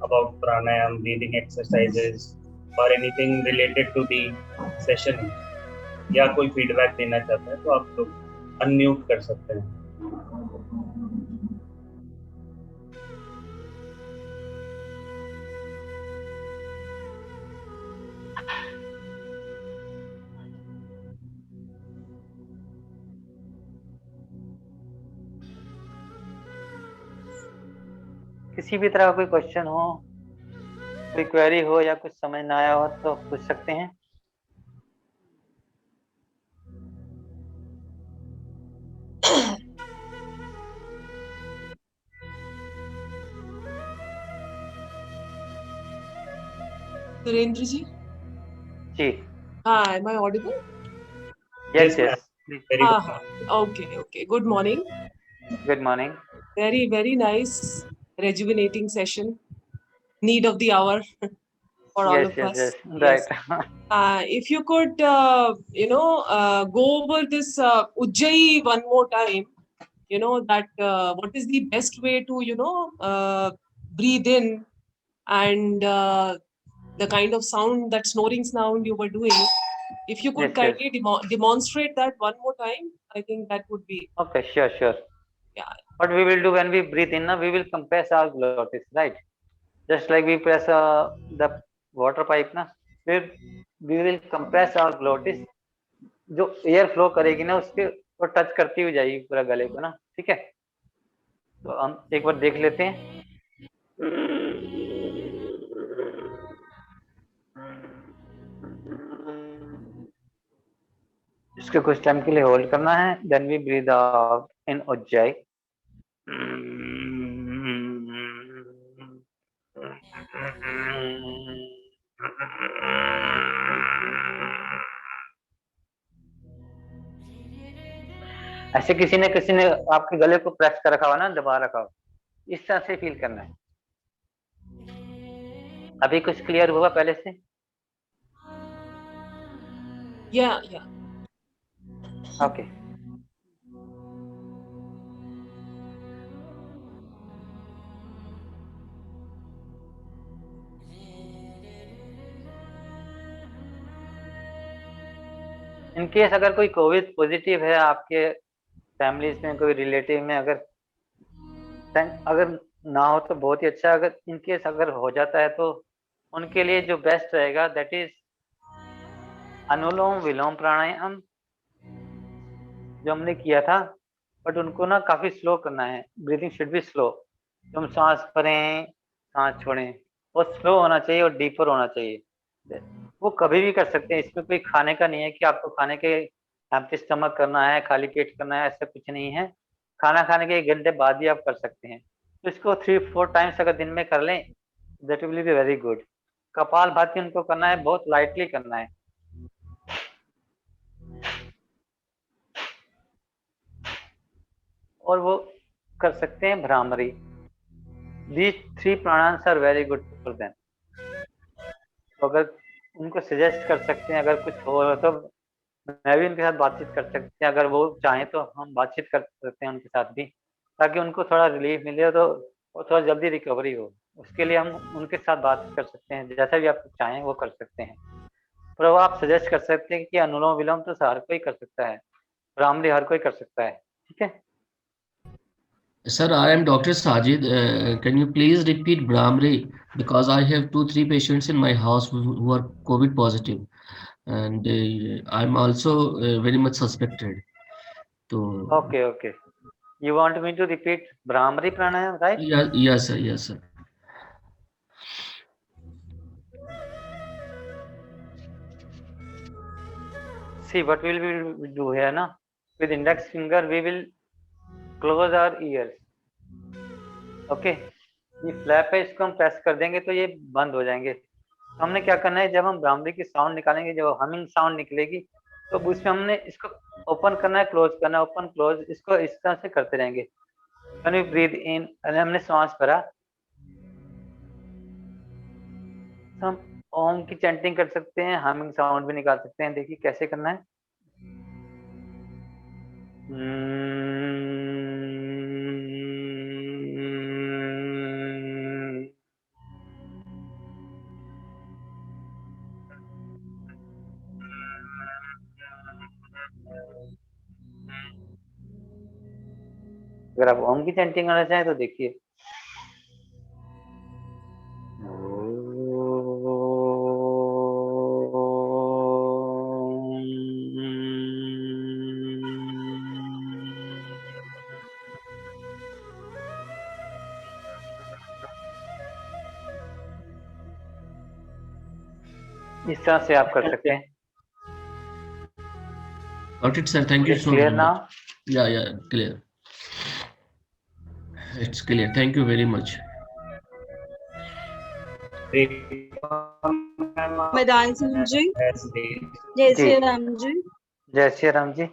Speaker 1: about pranayam, breathing exercises or anything related to the session या कोई feedback देना चाहता है तो आप लोग unmute कर सकते हैं।
Speaker 2: किसी भी तरह का कोई क्वेश्चन हो, कोई क्वेरी हो या कुछ समझ ना आया हो तो पूछ सकते हैं।
Speaker 3: सुरेंद्र जी।
Speaker 2: जी।
Speaker 3: हाँ, am I audible?
Speaker 2: Yes,
Speaker 1: ma'am.
Speaker 2: yes.
Speaker 1: Very
Speaker 3: हाँ
Speaker 1: good.
Speaker 3: हाँ, okay. Good morning.
Speaker 2: Good morning.
Speaker 3: Very, very nice, rejuvenating session. Need of the hour for all of us.
Speaker 2: Yes.
Speaker 3: Yes.
Speaker 2: Right.
Speaker 3: If you could, go over this Ujjayi one more time. You know that what is the best way to breathe in, and the kind of sound, that snoring sound you were doing. If you could
Speaker 2: Yes,
Speaker 3: kindly demonstrate that one more time, I think that would be.
Speaker 2: Okay, sure.
Speaker 3: Yeah.
Speaker 2: What we will do when we breathe in, we will compress our glottis, right? Just like we press the water pipe, we will compress our glottis. जो air flow करेगी ना उसके वो touch करती हुई जाएगी पूरा गले को ना, ठीक है? तो हम एक बार देख लेते हैं। इसके कुछ टाइम के लिए होल्ड करना है, then we breathe out in Ujjayi. ऐसे किसी ने आपके गले को प्रेस कर रखा हुआ ना, दबा रखा हो, इस तरह से फील करना है। अभी कुछ क्लियर हुआ पहले से?
Speaker 3: Yeah.
Speaker 2: ओके। इन केस अगर कोई कोविड पॉजिटिव है आपके फैमिलीज में, कोई रिलेटिव में, अगर ना हो तो बहुत ही अच्छा, अगर इनकेस अगर हो जाता है तो उनके लिए जो बेस्ट रहेगा दैट इज अनुलोम विलोम प्राणायाम, जो हमने किया था। बट उनको ना काफी स्लो करना है, ब्रीथिंग शुड बी स्लो। तो हम सांस भरें, सांस छोड़ें, और स्लो होना चाहिए और डीपर होना चाहिए। वो कभी भी कर सकते हैं, इसमें कोई खाने का नहीं है कि आपको खाने के एम्प्टी स्टमक करना है, खाली पेट करना है, ऐसा कुछ नहीं है। खाना खाने के 1 घंटे बाद भी आप कर सकते हैं। तो इसको 3-4 टाइम्स अगर दिन में कर लें, that will be very good. Kapalbhati उनको करना है, बहुत लाइटली करना है। और वो कर सकते हैं Bhramari. These 3 pranayams are very good for them. तो अगर उनको सजेस्ट कर सकते हैं, अगर कुछ हो तो मैं भी उनके साथ बातचीत कर सकते हैं, अगर वो चाहें तो हम बातचीत कर सकते हैं उनके साथ भी, ताकि उनको थोड़ा रिलीफ मिले तो और थोड़ा जल्दी रिकवरी हो। उसके लिए हम उनके साथ बात कर सकते हैं, जैसा भी आप चाहें वो कर सकते हैं। पर वो आप सजेस्ट कर सकते हैं कि अनुलोम विलोम तो हर कोई कर सकता है, भ्रामरी हर कोई कर सकता है। ठीक है।
Speaker 4: Sir, I am Dr. Sajid. Can you please repeat Brahmari? Because I have 2, 3 patients in my house who are COVID positive, and I'm also very much suspected. So,
Speaker 2: Okay, okay. You want me to repeat Brahmari pranayam, right?
Speaker 4: yeah, yes, sir, yes, sir.
Speaker 2: See, what will we do here now? With index finger, we will close our ears. Okay? ये flap है, इसको हम press कर देंगे तो ये बंद हो जाएंगे। तो हमने क्या करना है, जब हम ब्राह्मरी की साउंड निकालेंगे, जब हमिंग साउंड निकलेगी, तो उसमें हमने इसको ओपन करना है, क्लोज करना है, ओपन क्लोज, इसको इस तरह से करते रहेंगे। When we breathe in, हमने सांस भरा, तो हम ओम की चैंटिंग कर सकते हैं, हमिंग साउंड भी निकाल सकते हैं। देखिए कैसे करना है। अगर आप ओम की चैंटिंग करना चाहें तो देखिए। इस तरह से आप कर सकते हैं।
Speaker 4: Got it, sir. Thank you
Speaker 2: It's
Speaker 4: so
Speaker 2: clear
Speaker 4: very
Speaker 2: now?
Speaker 4: much. Yeah, yeah, clear. It's clear. Thank you very much.
Speaker 5: मैदान सिंह जी, जय श्री राम जी।
Speaker 2: जय श्री राम जी।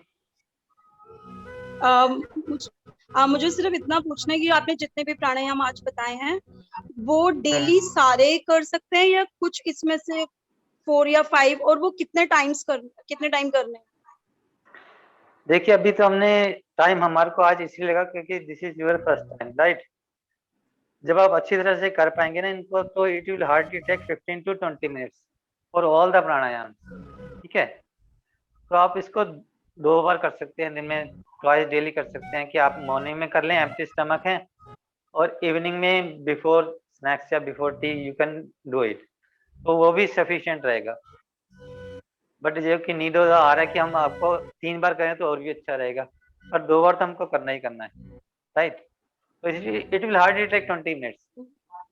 Speaker 5: मुझे सिर्फ इतना पूछना है कि आपने जितने भी प्राणायाम आज बताए हैं वो डेली सारे कर सकते हैं या कुछ इसमें से 4 या 5, और वो कितने टाइम करने हैं?
Speaker 2: देखिए अभी तो हमने टाइम हमारे को आज इसलिए लगा क्योंकि this is your first time, right. जब आप अच्छी तरह से कर पाएंगे ना इनको, तो it will hardly take 15 to 20 minutes for all the Pranayama. ठीक है। तो आप इसको 2 बार कर सकते हैं दिन में, ट्वाइस डेली कर सकते हैं, कि आप मॉर्निंग में कर लें, एम्प्टी स्टमक है, और इवनिंग में बिफोर स्नैक्स या before T U can do it. तो वो भी सफिशिएंट रहेगा। बट जो कि नीड आ रहा है कि हम आपको 3 बार करें तो और भी अच्छा रहेगा, पर 2 बार तो हमको करना ही करना है, राइट। तो इसलिए it will hardly take 20 minutes.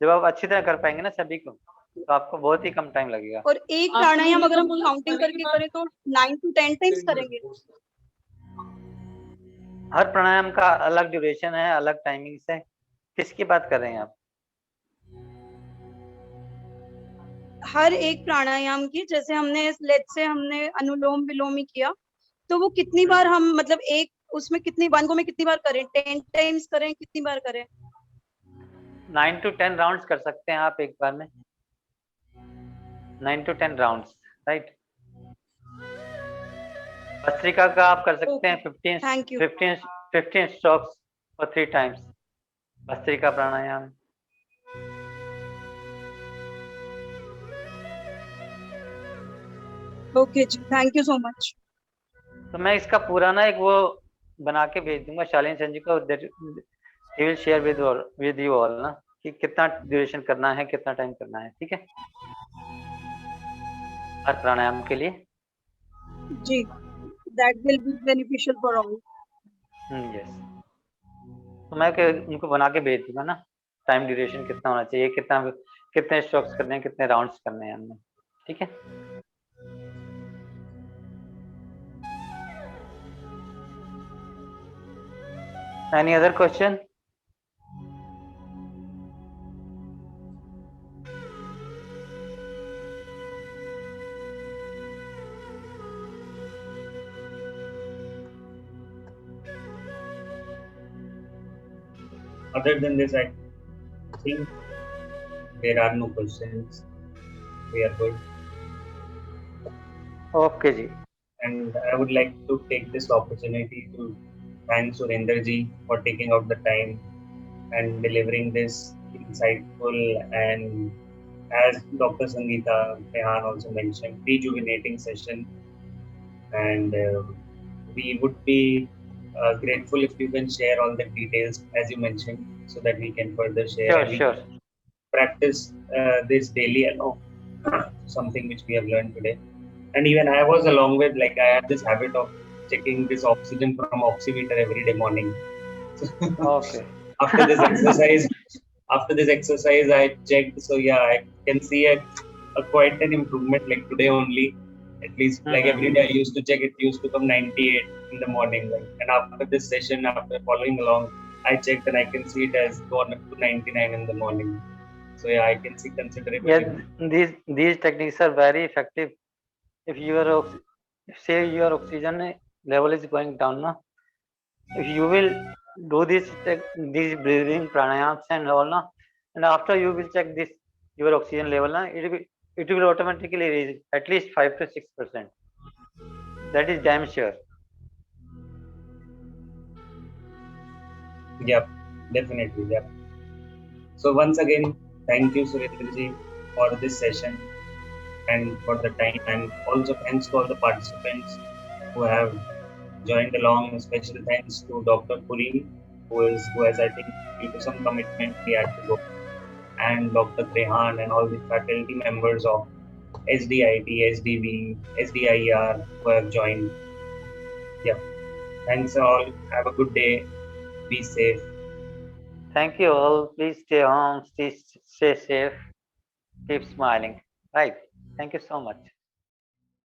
Speaker 2: जब आप अच्छी तरह कर पाएंगे ना सभी को, तो आपको बहुत ही कम टाइम लगेगा।
Speaker 5: और एक प्राणायाम अगर हम काउंटिंग करके करें तो 9 to 10 टाइम्स करेंगे?
Speaker 2: हर प्राणायाम का अलग ड्यूरेशन है, अलग टाइमिंग्स है। किसकी बात कर रहे हैं आप?
Speaker 5: हर एक प्राणायाम की, जैसे हमने अनुलोम विलोम ही किया, तो वो कितनी बार हम, मतलब एक उसमें कितनी, 1 गो में कितनी बार करें? 10 टाइम्स करें, कितनी बार करें?
Speaker 2: 9 to 10 राउंड्स कर सकते हैं आप एक बार में, 9 to 10 राउंड्स, राइट। भस्त्रिका का आप कर सकते हैं 15 strokes for 3 times, Bhastrika pranayama.
Speaker 5: Okay ji, thank you so much.
Speaker 2: तो मैं इसका पूरा ना एक वो बना के भेज दूंगा शालीन संजी को, he will share with you all ना कि कितना ड्यूरेशन करना है, कितना टाइम करना है, ठीक है, हर प्राणायाम के लिए।
Speaker 5: जी, that will be beneficial for all.
Speaker 2: Yes, तो मैं उनको बना के भेज दूंगा ना, टाइम ड्यूरेशन कितना होना चाहिए, कितने स्ट्रोक्स करने हैं, कितने राउंड्स करने हैं हमने, ठीक है। Any other question?
Speaker 1: Other than this, I think there are no questions. We are good.
Speaker 2: Okay ji.
Speaker 1: And I would like to take this opportunity to thank Surinder ji for taking out the time and delivering this insightful and, as Dr. Sangeeta Rehan also mentioned, rejuvenating session. And we would be grateful if you can share all the details as you mentioned, so that we can further share.
Speaker 2: Sure,
Speaker 1: and we
Speaker 2: sure.
Speaker 1: practice this daily along, something which we have learned today. And even I was along with, like, I had this habit of checking this oxygen from oximeter every day morning.
Speaker 2: Okay.
Speaker 1: After this exercise, I checked. So yeah, I can see a quite an improvement. Like today only, at least, like every day I used to check. It used to come 98 in the morning. Like, and after this session, after following along, I checked and I can see it has gone up to 99 in the morning. So yeah, I can see considerable.
Speaker 2: Yeah, these techniques are very effective. If say your oxygen level is going down, na, if you will do these breathing pranayams and all, na, and after you will check this your oxygen level, na, it will automatically raise at least 5 to 6%. That is damn sure.
Speaker 1: Yep, definitely. Yep. So once again, thank you, Surendra ji, for this session and for the time, and also thanks to all the participants who have joined along. Special thanks to Dr. Puri, who has, I think, due to some commitment he had to go, and Dr. Trehan and all the faculty members of SDIT, SDV, SDIR who have joined. Yeah. Thanks all. Have a good day. Be safe.
Speaker 2: Thank you all. Please stay home, stay safe, keep smiling. Right. Thank you so much.